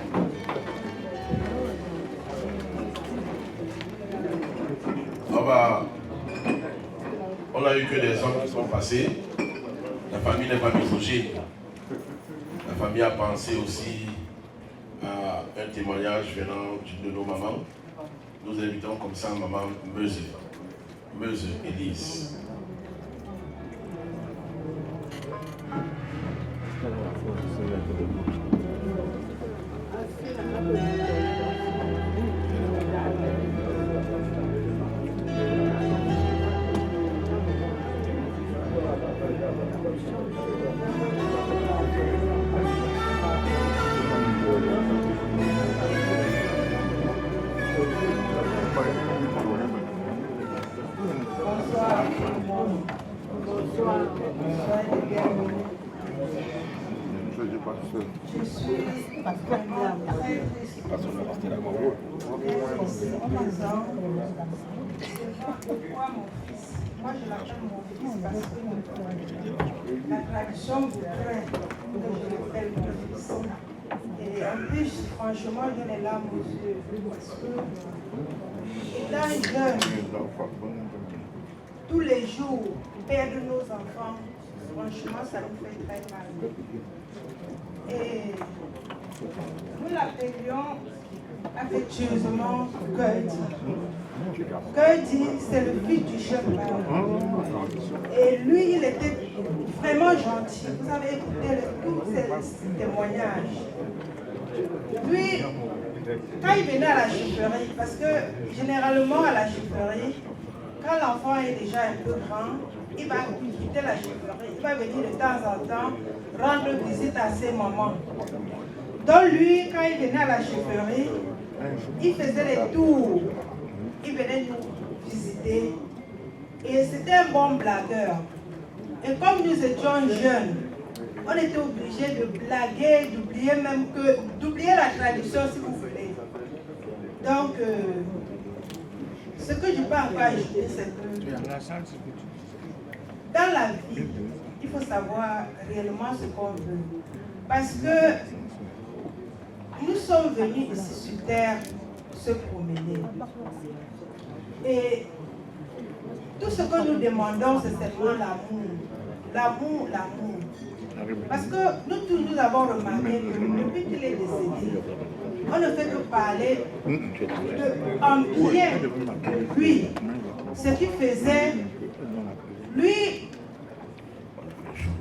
On a eu que des hommes qui sont passés. La famille n'est pas misogyne. La famille a pensé aussi à un témoignage venant d'une de nos mamans. Nous invitons comme ça maman Meuse Élise. Je suis Pourquoi mon fils? Moi, je l'appelle mon fils parce que la tradition voudrait que je l'appelle mon fils. Et en plus, franchement, j'ai les larmes aux yeux parce que étant jeune, tous les jours, perdre nos enfants, franchement, ça nous fait très mal. Et nous l'appelions affectueusement Gertie. Gertie, c'est le fils du chef. Et lui, il était vraiment gentil. Vous avez écouté tous ces témoignages. Lui, quand il venait à la chefferie, parce que généralement à la chefferie, quand l'enfant est déjà un peu grand, il va quitter la chefferie, il va venir de temps en temps rendre visite à ses mamans. Donc lui, quand il venait à la chefferie, il faisait les tours, il venait nous visiter. Et c'était un bon blagueur. Et comme nous étions jeunes, on était obligés de blaguer, d'oublier la tradition si vous voulez. Donc, ce que je peux encore ajouter, c'est que dans la vie, il faut savoir réellement ce qu'on veut. Parce que nous sommes venus ici sur terre se promener. Et tout ce que nous demandons, c'est seulement l'amour. L'amour, l'amour. Parce que nous tous, nous avons remarqué que depuis qu'il est décédé, on ne fait que parler en bien de lui. Ce qu'il faisait, lui,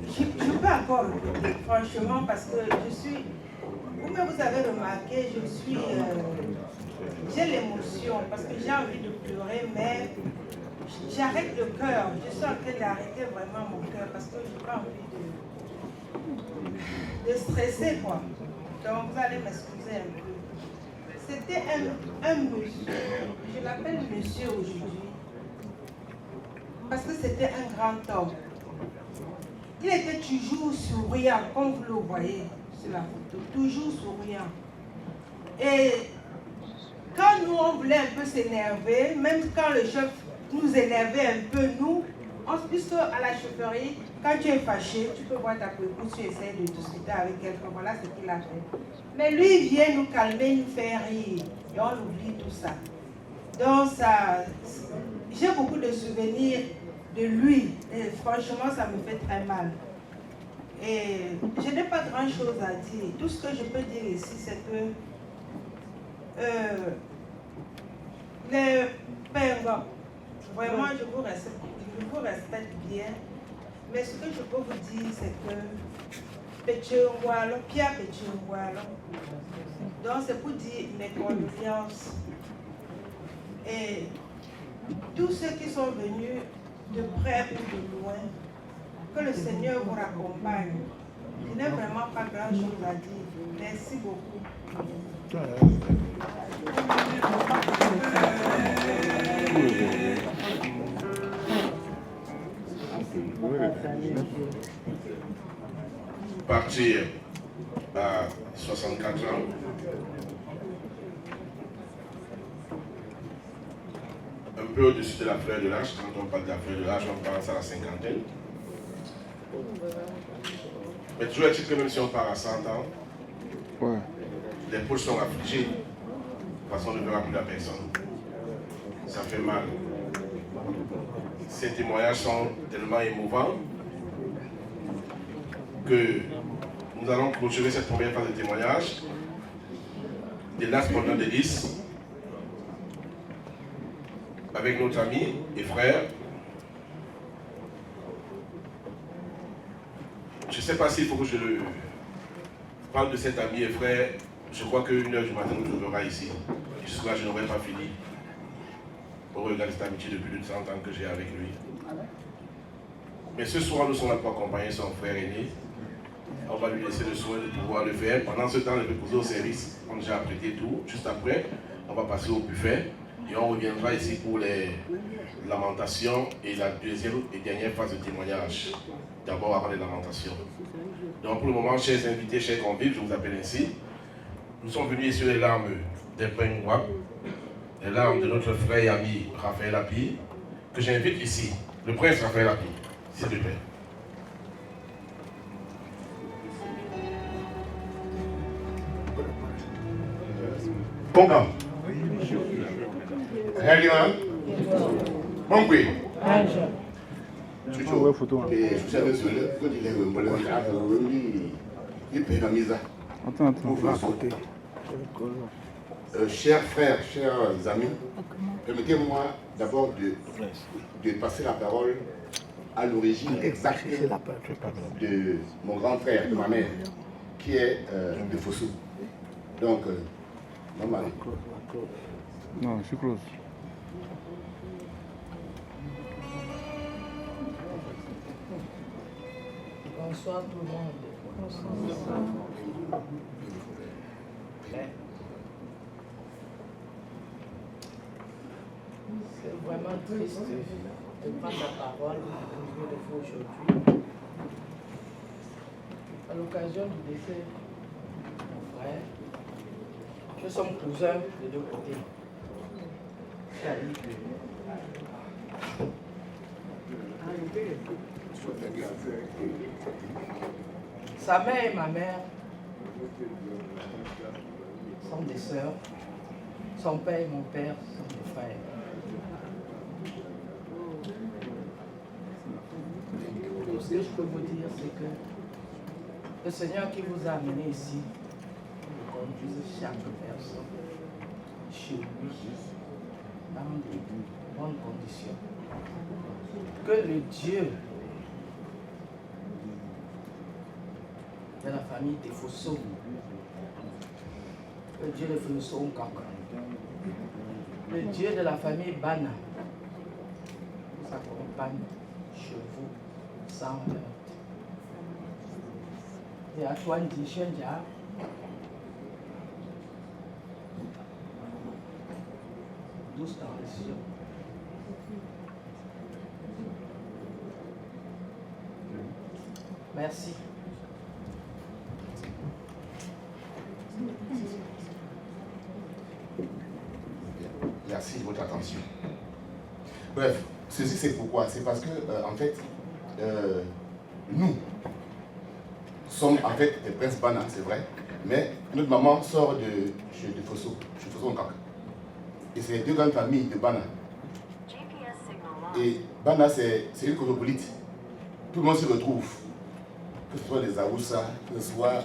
je peux encore le dire, franchement, parce que je suis, vous avez remarqué, j'ai l'émotion, parce que j'ai envie de pleurer, mais j'arrête le cœur. Je suis en train d'arrêter vraiment mon cœur, parce que je n'ai pas envie de stresser, quoi. Donc, vous allez m'excuser un peu. C'était un monsieur, je l'appelle monsieur aujourd'hui, parce que c'était un grand homme. Il était toujours souriant, comme vous le voyez sur la photo, toujours souriant. Et quand nous, on voulait un peu s'énerver, même quand le chef nous énervait un peu, nous, puisque à la chefferie, quand tu es fâché, tu peux voir ta épouse, tu essaies de discuter avec quelqu'un, voilà ce qu'il a fait. Mais lui, il vient nous calmer, nous faire rire, et on oublie tout ça. Donc, j'ai beaucoup de souvenirs de lui, et franchement, ça me fait très mal. Et je n'ai pas grand-chose à dire. Tout ce que je peux dire ici, c'est que les pères, vraiment, je vous respecte bien. Mais ce que je peux vous dire, c'est que Pierre Pétioualo, donc c'est pour dire mes condoléances. Et tous ceux qui sont venus de près ou de loin, que le Seigneur vous raccompagne. Je n'ai vraiment pas grand-chose à dire. Merci beaucoup. Partir à 64 ans, un peu au-dessus de la fleur de l'âge. Quand on parle de la fleur de l'âge, on pense à la cinquantaine. Mais toujours est-il que même si on part à 100 ans, les poules sont affligées parce qu'on ne verra plus la personne. Ça fait mal. Ces témoignages sont tellement émouvants que nous allons clôturer cette première phase de témoignage des Last Pendant de 10 avec notre ami et frère. Je ne sais pas s'il faut que je parle de cet ami et frère. Je crois qu'une heure du matin nous trouvera ici. Jusque-là, je n'aurai pas fini. Au regard de cette amitié de plus de 100 ans que j'ai avec lui. Mais ce soir, nous sommes là pour accompagner son frère aîné. On va lui laisser le soin de pouvoir le faire. Pendant ce temps, il peut poser au service. On a déjà apprêté tout. Juste après, on va passer au buffet. Et on reviendra ici pour les lamentations et la deuxième et dernière phase de témoignage. D'abord avant les lamentations. Donc pour le moment, chers invités, chers convives, je vous appelle ainsi. Nous sommes venus sur les larmes des Pringwap, les larmes de notre frère et ami Raphaël Api, que j'invite ici, le prince Raphaël Api, s'il te plaît. Concan. Réellement. Bon, oui. Chers frères, chers amis, permettez-moi d'abord de passer la parole à l'origine exacte de mon grand frère, de ma mère, qui est de Fosso. Donc, maman. Non, je suis close. Bonsoir tout le monde. Bonsoir. C'est vraiment triste de prendre la parole au milieu de vous aujourd'hui. À l'occasion du décès de mon frère, nous sommes cousins de deux côtés. Sa mère et ma mère sont des sœurs. Son père et mon père sont des frères. Tout ce que je peux vous dire, c'est que le Seigneur qui vous a amené ici conduise chaque personne chez lui dans de bonnes conditions. Que le Dieu de la famille des Fosso, le Dieu de Fosso Nkaka, le Dieu de la famille Bana, vous accompagne chez vous sans heurte. Et à toi, Ndichenja, douce dans les cieux. Merci. Merci de votre attention. Bref, ceci c'est pourquoi. C'est parce que, en fait, nous sommes en fait des princes Bana, c'est vrai, mais notre maman sort de Fosso, chez Fosso Nkak. Et c'est deux grandes familles de Bana. Et Bana, c'est une cosmopolite. Tout le monde s'y retrouve. Que ce soit les Aoussa, que ce soit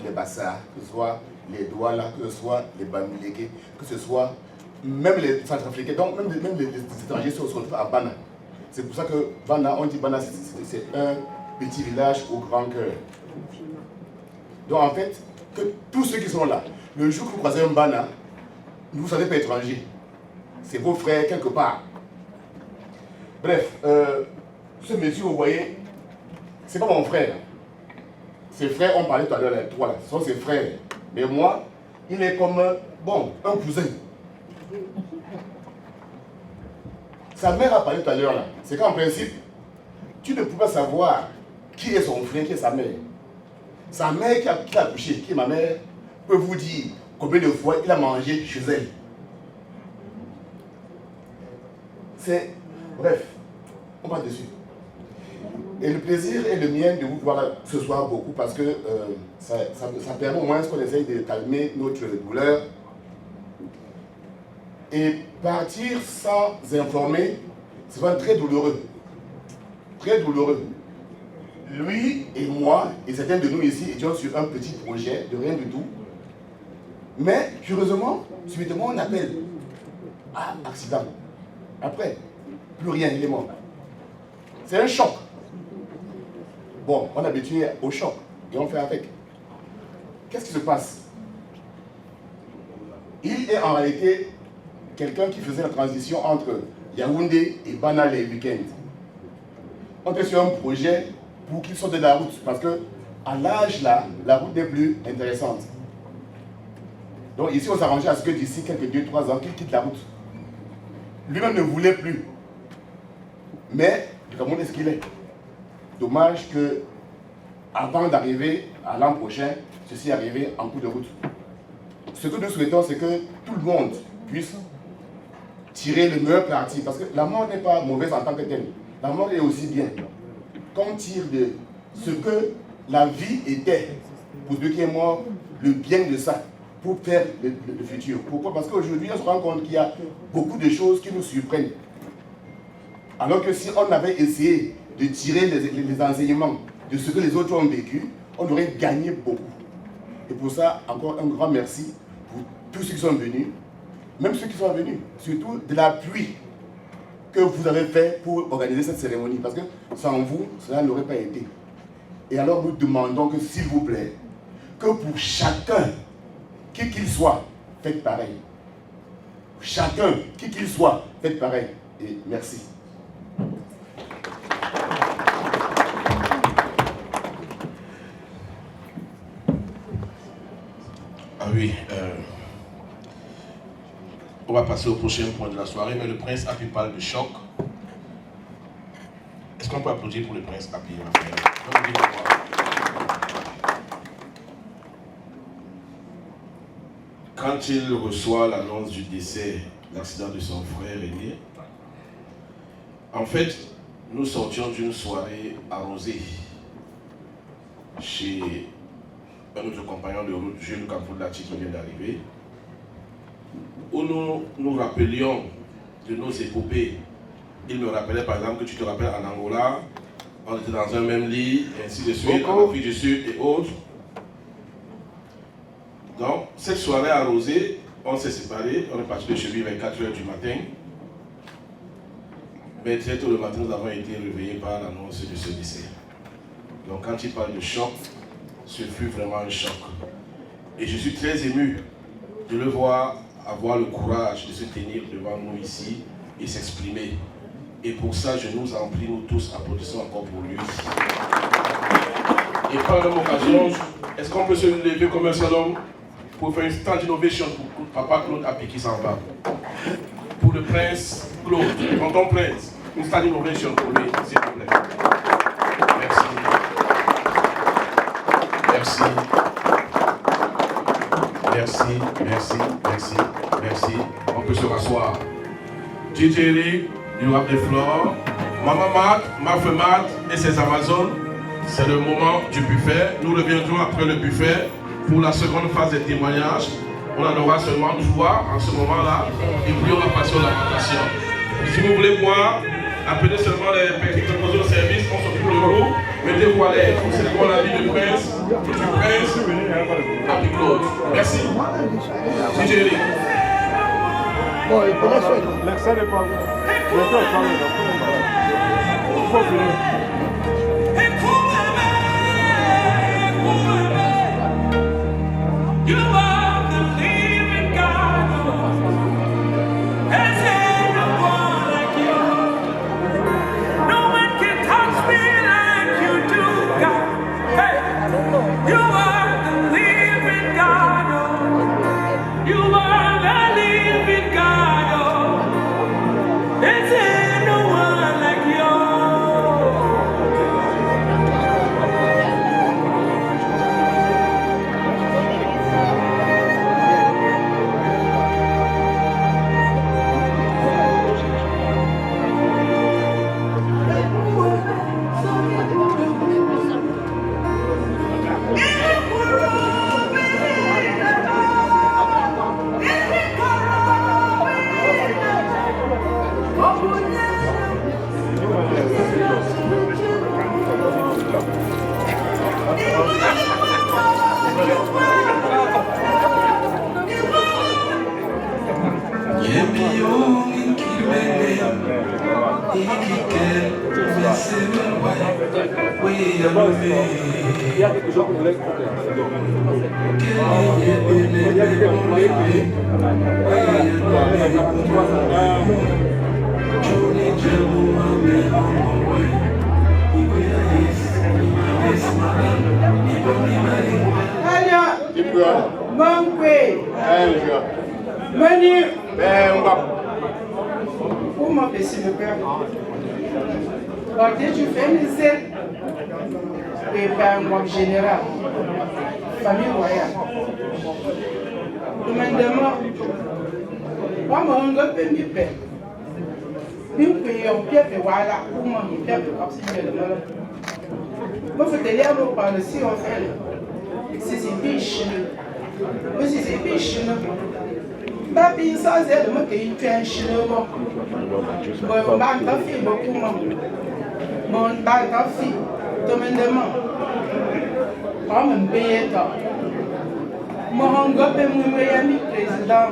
les Bassa, que ce soit les Douala, que ce soit les Bamileke, que ce soit même les Centrafricains, donc même les étrangers se retrouvent à Bana. C'est pour ça que Bana, on dit Bana, c'est un petit village au grand cœur. Donc en fait, que tous ceux qui sont là, le jour que vous croisez un Bana, ne vous sentez pas étranger. C'est vos frères quelque part. Bref, ce monsieur, vous voyez, c'est pas mon frère. Ses frères, on parlait tout à l'heure, les trois là, ce sont ses frères. Mais moi, il est comme, bon, un cousin. Sa mère a parlé tout à l'heure là. C'est qu'en principe, tu ne peux pas savoir qui est son frère, qui est sa mère. Sa mère qui a accouché, qui est ma mère, peut vous dire combien de fois il a mangé chez elle. C'est... Bref, on va dessus. Et le plaisir est le mien de vous voir ce soir beaucoup parce que ça permet au moins qu'on essaye de calmer notre douleur. Et partir sans informer, c'est vraiment très douloureux. Très douloureux. Lui et moi, et certains de nous ici, étions sur un petit projet de rien du tout. Mais, curieusement, subitement, on appelle. Ah, accident. Après, plus rien, il est mort. C'est un choc. Bon, on est habitué au choc et on fait avec. Qu'est-ce qui se passe? Il est en réalité quelqu'un qui faisait la transition entre Yaoundé et Bana les week-ends. On était sur un projet pour qu'il sorte de la route parce que à l'âge là, la route n'est plus intéressante. Donc ici, on s'arrangeait à ce que d'ici quelques 2-3 ans, qu'il quitte la route. Lui-même ne voulait plus. Mais le Cameroun est ce qu'il est. Dommage que, avant d'arriver à l'an prochain, ceci est arrivé en cours de route. Ce que nous souhaitons, c'est que tout le monde puisse tirer le meilleur parti. Parce que la mort n'est pas mauvaise en tant que telle. La mort est aussi bien. Qu'on tire de ce que la vie était, pour celui qui est mort, le bien de ça, pour faire le futur. Pourquoi? Parce qu'aujourd'hui, on se rend compte qu'il y a beaucoup de choses qui nous surprennent. Alors que si on avait essayé de tirer les enseignements de ce que les autres ont vécu, on aurait gagné beaucoup. Et pour ça, encore un grand merci pour tous ceux qui sont venus, même ceux qui sont venus, surtout de l'appui que vous avez fait pour organiser cette cérémonie. Parce que sans vous, cela n'aurait pas été. Et alors nous demandons que, s'il vous plaît, que pour chacun, qui qu'il soit, faites pareil. Chacun, qui qu'il soit, faites pareil. Et merci. Ah oui, on va passer au prochain point de la soirée, mais le prince Happy parle de choc. Est-ce qu'on peut applaudir pour le prince Happy? Quand il reçoit l'annonce du décès, l'accident de son frère aîné, en fait, nous sortions d'une soirée arrosée chez un autre compagnon de route, Jules Capoulati, qui vient d'arriver, où nous nous rappelions de nos épopées. Il me rappelait par exemple que tu te rappelles en Angola, on était dans un même lit, et ainsi de suite, en Afrique du Sud et autres. Donc, cette soirée arrosée, on s'est séparés, on est parti de chez lui vers 4 h du matin. Mais très tôt le matin, nous avons été réveillés par l'annonce de ce décès. Donc, quand il parle de choc, ce fut vraiment un choc. Et je suis très ému de le voir avoir le courage de se tenir devant nous ici et s'exprimer. Et pour ça, je nous en prie, nous tous, applaudissons encore pour lui. Et par la même occasion, est-ce qu'on peut se lever comme un seul homme pour faire une stand innovation pour Papa Claude Happy qui s'en va? Pour le prince Claude, tonton prince, une stand innovation pour lui, s'il vous plaît. Merci. Merci. Merci, merci, merci, merci. On peut se rasseoir. DJ Eric, you have the floor. Maman Matt, Mafé Matt et ses Amazones, c'est le moment du buffet. Nous reviendrons après le buffet pour la seconde phase des témoignages. On en aura seulement 3 en ce moment-là. Et puis on va passer aux lamentations. Si vous voulez boire, appelez seulement les personnes qui proposent au service, on s'occupe de vous. Mettez-vous à l'aise. C'est pour la vie du prince Happy Claude. Merci. DJ Eric. Bon, il faut que l'accès n'est pas bon. Il faut finir. You are the living God. There's no one like you. No one can touch me like you do, God. Hey, you are the living God. You are the living God. There's no one like you. Il y a quelque chose que vous voulez Uma pessoa pode diferenciar en général, famille royale. Nous me demandons comment on peut mieux faire. Bien que on pierre et voilà, comment il pierre de capsuler le mal. Moi, faut te dire, moi, par le si on fait, c'est biche. Moi, c'est biche. Bah, bien ça, c'est le mot qui fait un chinois. Bon, on va en faire beaucoup. Bon, on va en faire. Tout le monde demande. Comme un pays. Moi, on va faire mon Miami président.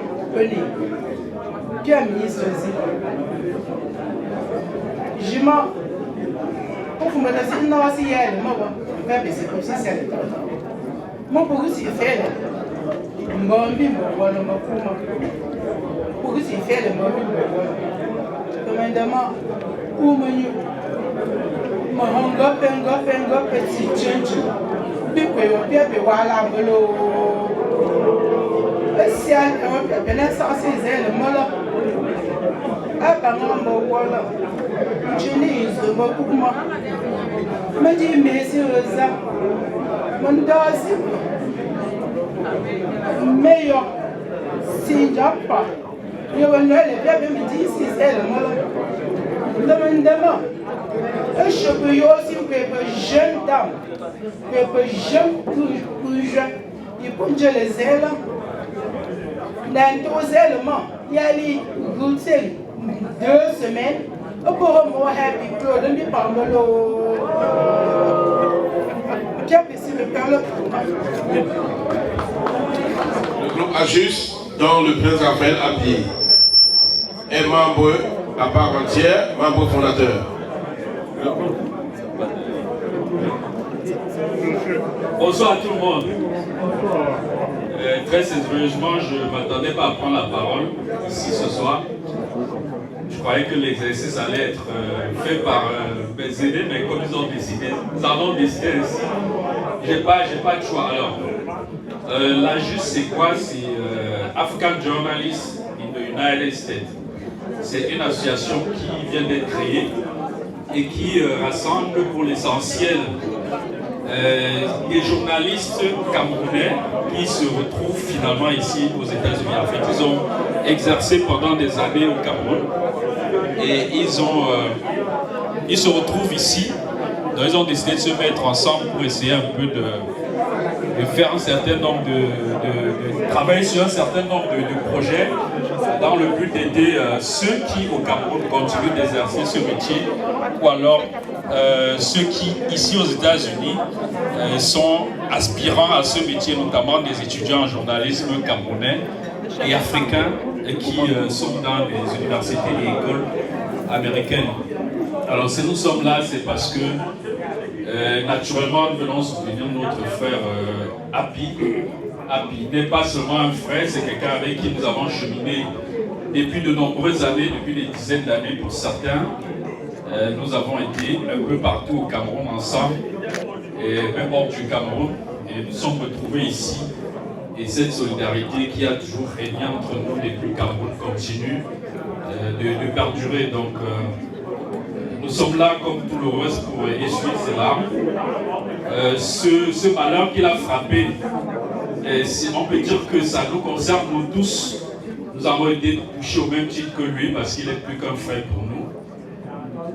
Qui a ministre aussi. Je m'en. Pour vous me dire, non, si elle, moi, c'est comme si c'est. Moi, pour vous, c'est fait. Moi, je pour vous, c'est fait. Demandez-moi où me y moi, on va faire petit change. Puis, voilà, si elle est censée être le mot, je n'ai beaucoup de moi. Je dis, mais c'est ça. Mon dos, meilleur. Si je n'ai pas, je vais me dire si c'est le mot. Demandez-moi. Je peux aussi que jeune dame, que jeune plus jeune, il faut que je les aide. Dans tous les éléments, il y a les routines 2 semaines. Pour moi, happy club, je ne vais pas me le. Le groupe Ajus, dont le prince Raphaël Abiy est membre à part entière, membre fondateur. Bonsoir à tout le monde. Très sérieusement, je ne m'attendais pas à prendre la parole ici ce soir. Je croyais que l'exercice allait être fait par BZD, mais comme ils ont décidé, nous avons décidé ainsi. J'ai pas de choix. Alors, l'AJUS, c'est quoi? C'est African Journalists in the United States. C'est une association qui vient d'être créée et qui rassemble pour l'essentiel des journalistes camerounais qui se retrouvent finalement ici aux États-Unis. En fait, ils ont exercé pendant des années au Cameroun et ils se retrouvent ici. Donc ils ont décidé de se mettre ensemble pour essayer un peu de faire un certain nombre de travailler sur un certain nombre de projets dans le but d'aider ceux qui au Cameroun continuent d'exercer ce métier ou alors ceux qui ici aux États-Unis sont aspirants à ce métier, notamment des étudiants en journalisme camerounais et africains qui sont dans les universités et écoles américaines. Alors si nous sommes là, c'est parce que naturellement nous venons soutenir notre frère Abiy. Abiy n'est pas seulement un frère, c'est quelqu'un avec qui nous avons cheminé depuis de nombreuses années, depuis des dizaines d'années pour certains. Nous avons été un peu partout au Cameroun ensemble, et même hors du Cameroun, et nous sommes retrouvés ici. Et cette solidarité qui a toujours régné entre nous depuis le Cameroun continue de perdurer. Donc nous sommes là comme tout le reste pour essuyer ses larmes. Ce malheur qu'il a frappé, on peut dire que ça nous concerne nous tous. Nous avons été touchés au même titre que lui parce qu'il est plus qu'un frère pour nous.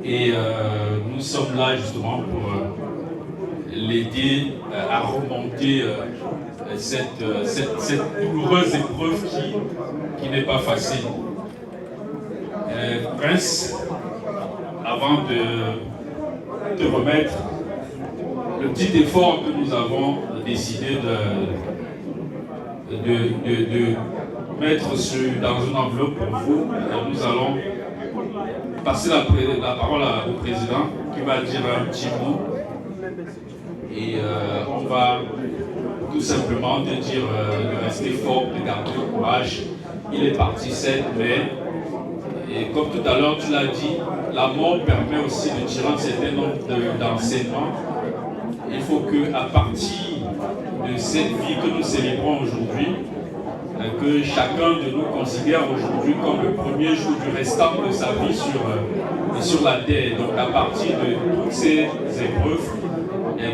Et nous sommes là justement pour l'aider à remonter cette douloureuse épreuve qui n'est pas facile. Prince, avant de remettre le petit effort que nous avons décidé de mettre dans une enveloppe pour vous, nous allons passer la parole au président qui va dire un petit mot. Et on va tout simplement te dire de rester fort, de garder le courage. Il est parti 7 mai. Et comme tout à l'heure tu l'as dit, la mort permet aussi de tirer un certain nombre d'enseignements. Il faut qu'à partir de cette vie que nous célébrons aujourd'hui, que chacun de nous considère aujourd'hui comme le premier jour du restant de sa vie sur la terre. Donc à partir de toutes ces épreuves,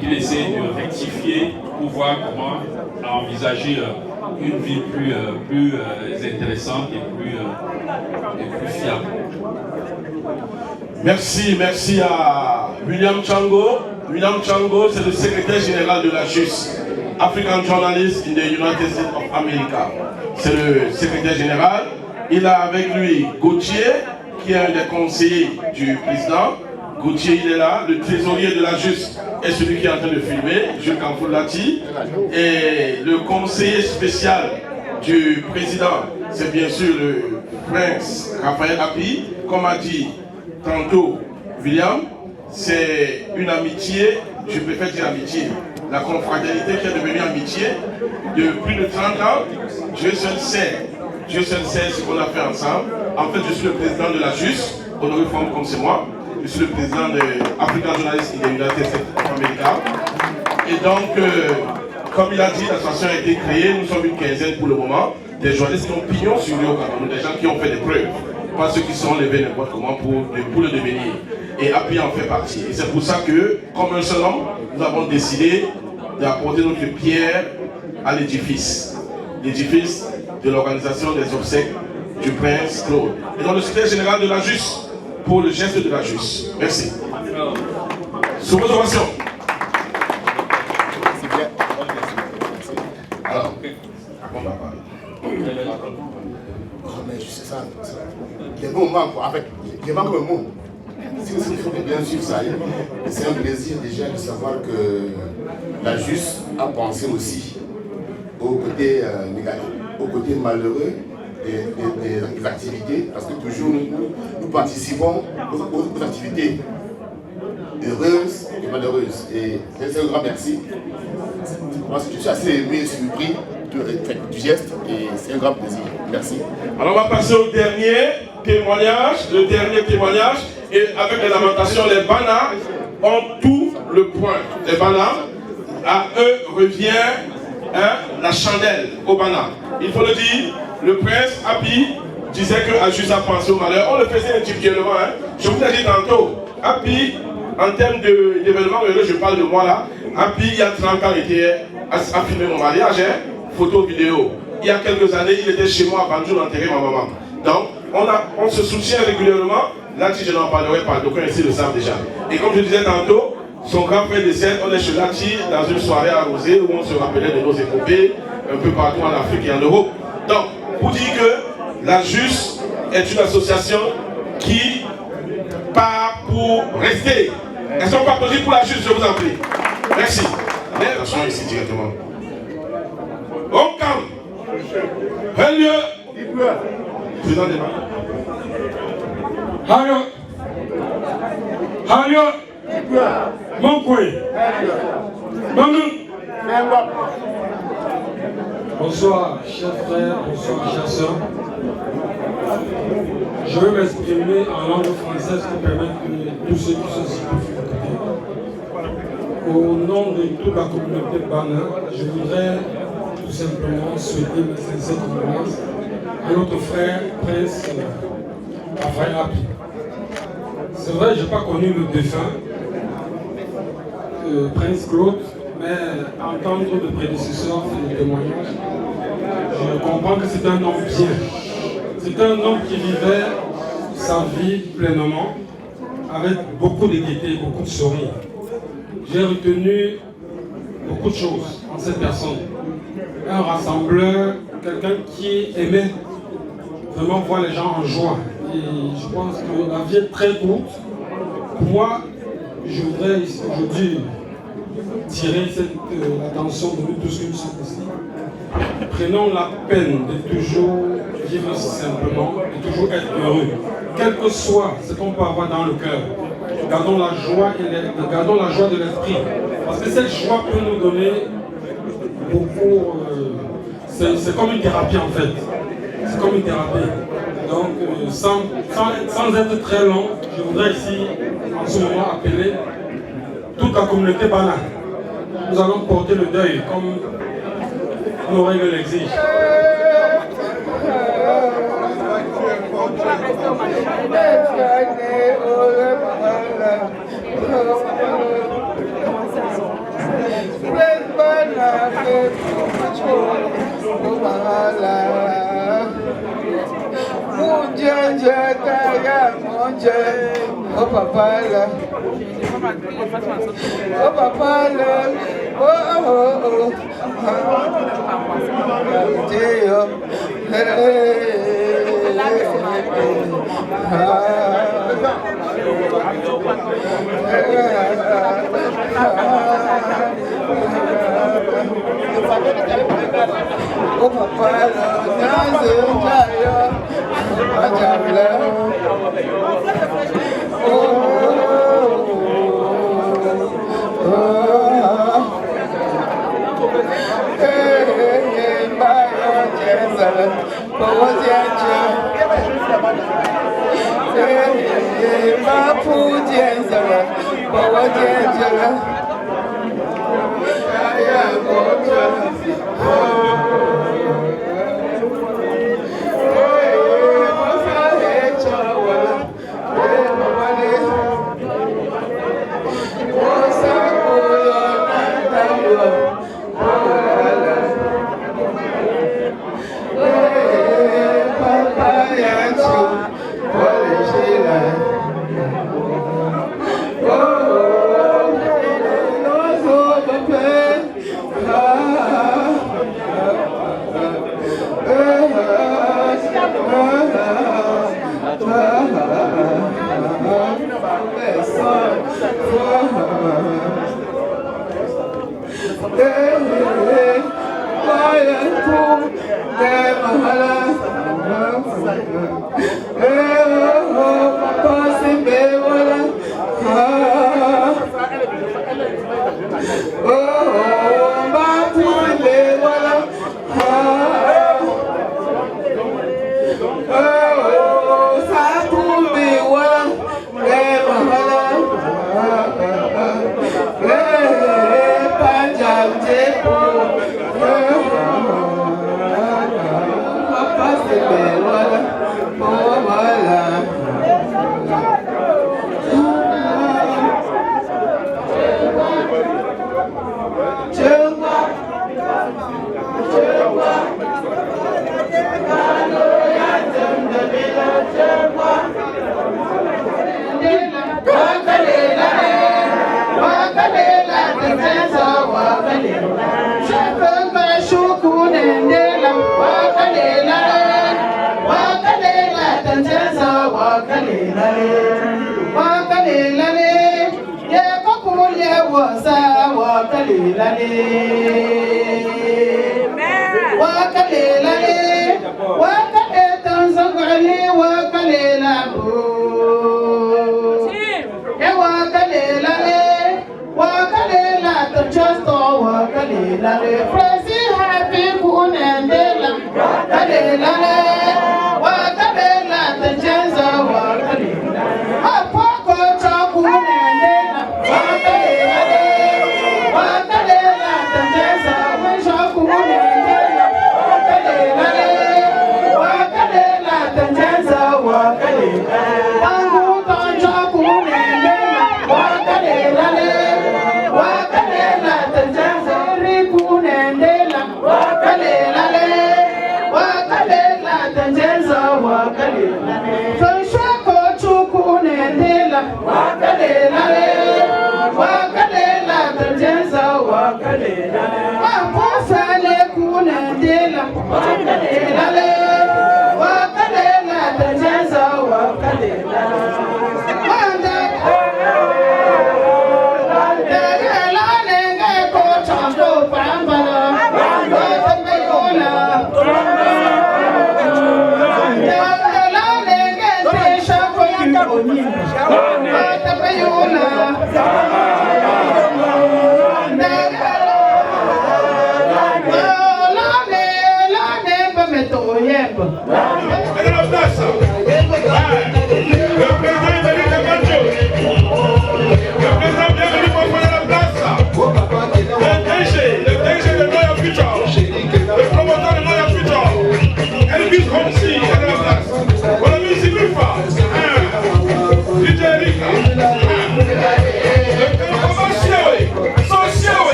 qu'il essaie de rectifier pour voir comment envisager une vie plus intéressante et plus fiable. Merci à William Chango. William Chango, c'est le secrétaire général de la JUS, African Journalists in the United States of America. C'est le secrétaire général. Il a avec lui Gauthier, qui est un des conseillers du président. Gauthier, il est là. Le trésorier de la JUS est celui qui est en train de filmer, Jules Kamfoulati. Et le conseiller spécial du président, c'est bien sûr le prince Raphaël Api. Comme a dit tantôt William, c'est une amitié, je préfère dire amitié, la confraternité qui est devenue amitié de plus de 30 ans. Dieu seul sait ce qu'on a fait ensemble. En fait, je suis le président de la JUS, Honoré Femme comme c'est moi. Je suis le président de African Journalists in the United States of America. Et donc, comme il a dit, l'association a été créée, nous sommes une quinzaine pour le moment, des journalistes qui ont pignon sur lui au Cameroun, des gens qui ont fait des preuves, pas ceux qui sont levés n'importe comment pour le devenir. Et Api en fait partie. Et c'est pour ça que, comme un seul homme, nous avons décidé d'apporter notre pierre à l'édifice de l'organisation des obsèques du prince Claude. Et donc le secrétaire général de la JUS, pour le geste de la JUS. Merci. Sous vos ovations. Alors, mais je sais ça. Les mots manquent, en fait, il manque un mot. Si vous pouvez bien suivre ça, c'est un plaisir déjà de savoir que la JUS a pensé aussi au côté négatif, au côté malheureux des activités, parce que toujours nous participons aux activités heureuses et malheureuses. Et c'est un grand merci. Je suis assez ému et surpris du geste et c'est un grand plaisir. Merci. Alors on va passer au dernier témoignage, et avec les lamentations, les Bana ont tout le point. Les Bana, à eux revient la chandelle au Bana. Il faut le dire, le prince Api disait que Ajus a pensé au malheur. On le faisait individuellement. Je vous ai dit tantôt, Api, en termes d'événements heureux, je parle de moi là, Api, il y a 30 ans, a filmé mon mariage, photo, vidéo. Il y a quelques années, il était chez moi à Banjul enterrer ma maman. Donc, on se soutient régulièrement. Là, si je n'en parlerai pas, d'aucuns ici le savent déjà. Et comme je disais tantôt, son grand frère décède, on est chez Lati dans une soirée arrosée où on se rappelait de nos épopées un peu partout en Afrique et en Europe. Donc, pour dire que la JUS est une association qui part pour rester. Est-ce qu'on peut applaudir pour la JUS, je vous en prie. Merci. Attention ici directement. On calme. Un lieu. Président des mains. Hallo. Hallo. Mon coin. Bonsoir, chers frères, bonsoir, chers sœurs. Je vais m'exprimer en langue française pour permettre que tous ceux qui sont ici puissent écouter. Au nom de toute la communauté Bana, je voudrais tout simplement souhaiter mes sincères condoléances à notre frère Prince Raphaël Api. C'est vrai, je n'ai pas connu le défunt, Prince Claude, mais entendre le prédécesseur faire des témoignages, je comprends que c'est un homme bien. C'est un homme qui vivait sa vie pleinement, avec beaucoup de gaieté, beaucoup de sourire. J'ai retenu beaucoup de choses en cette personne. Un rassembleur, quelqu'un qui aimait vraiment voir les gens en joie. Et je pense que la vie est très courte. Pour moi, je voudrais aujourd'hui tirer l'attention de nous tous que nous sommes ici. Prenons la peine de toujours vivre simplement, de toujours être heureux. Quel que soit ce qu'on peut avoir dans le cœur, gardons la joie de l'esprit. Parce que cette joie peut nous donner beaucoup. C'est comme une thérapie en fait. C'est comme une thérapie. Donc, sans être très long, je voudrais ici, en ce moment, appeler toute la communauté Bana. Nous allons porter le deuil comme nos règles l'exigent. Dieu, oh papa là, oh papa là, oh oh oh, Dieu, oh papa là,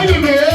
Anyway.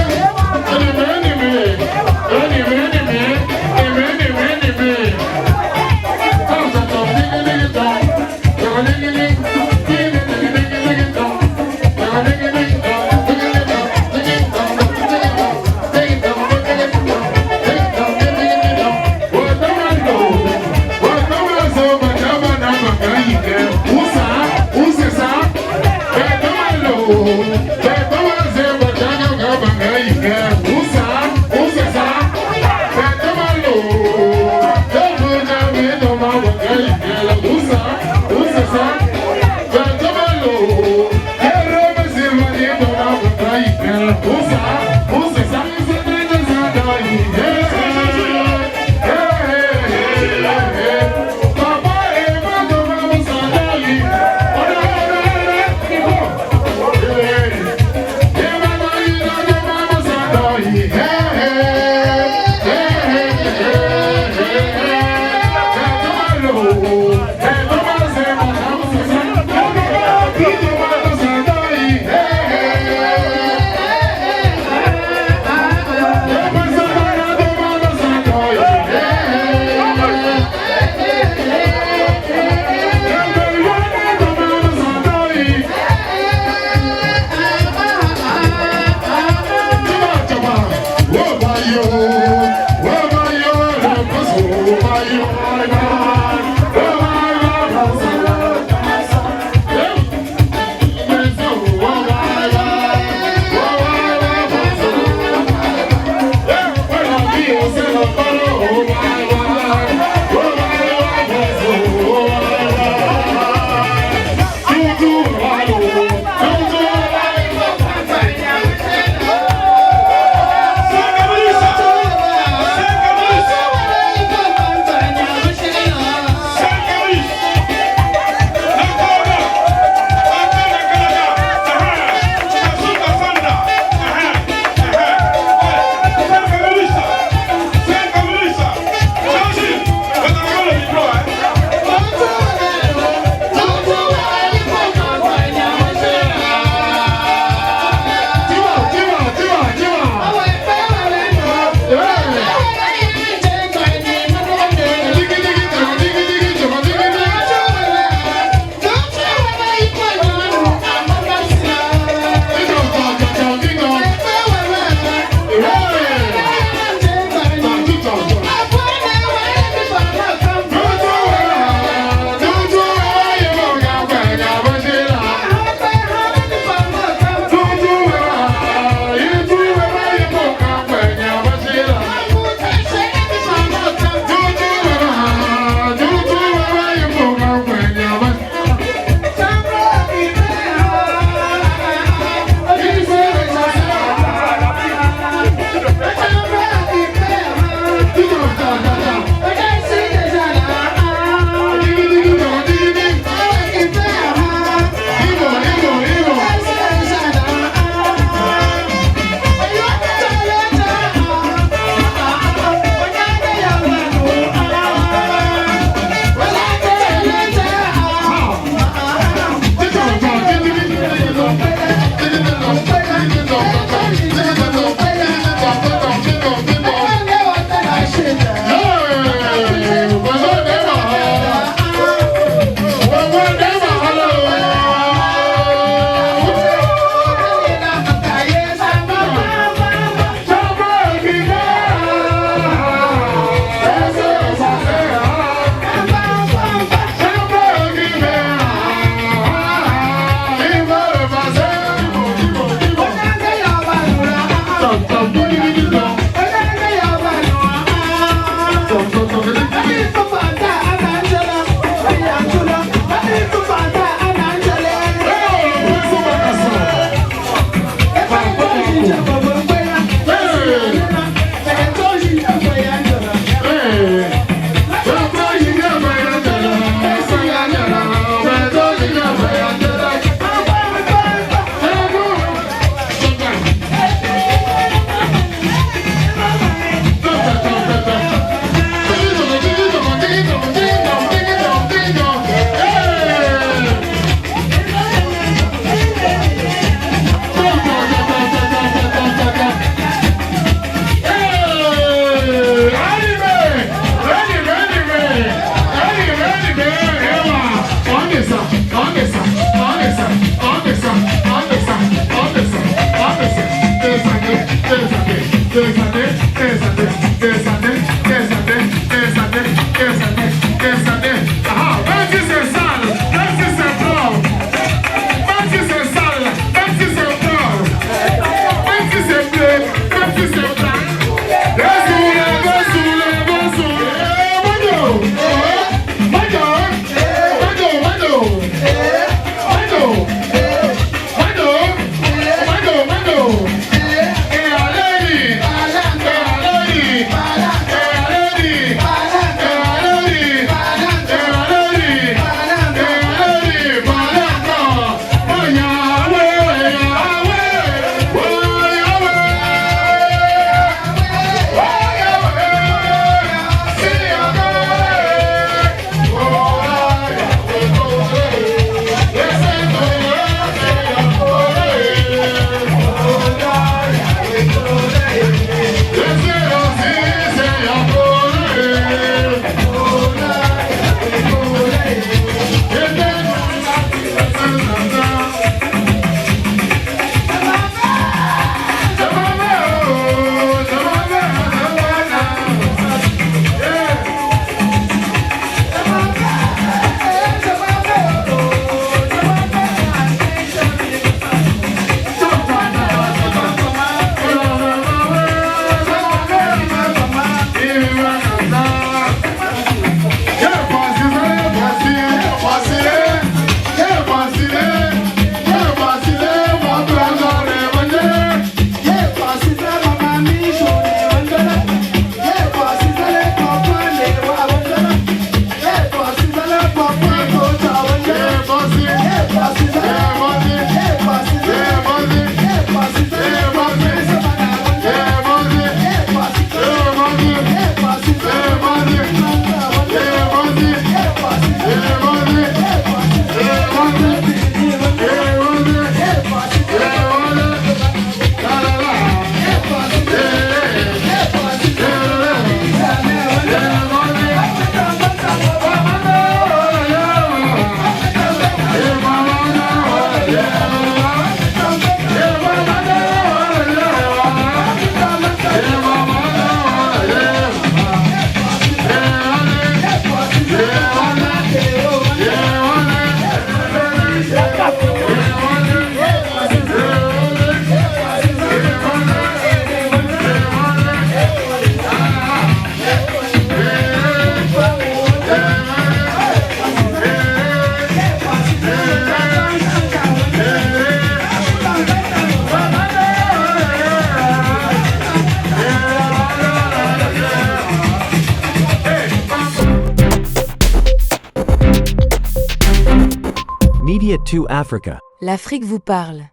Media 2 Africa. L'Afrique vous parle.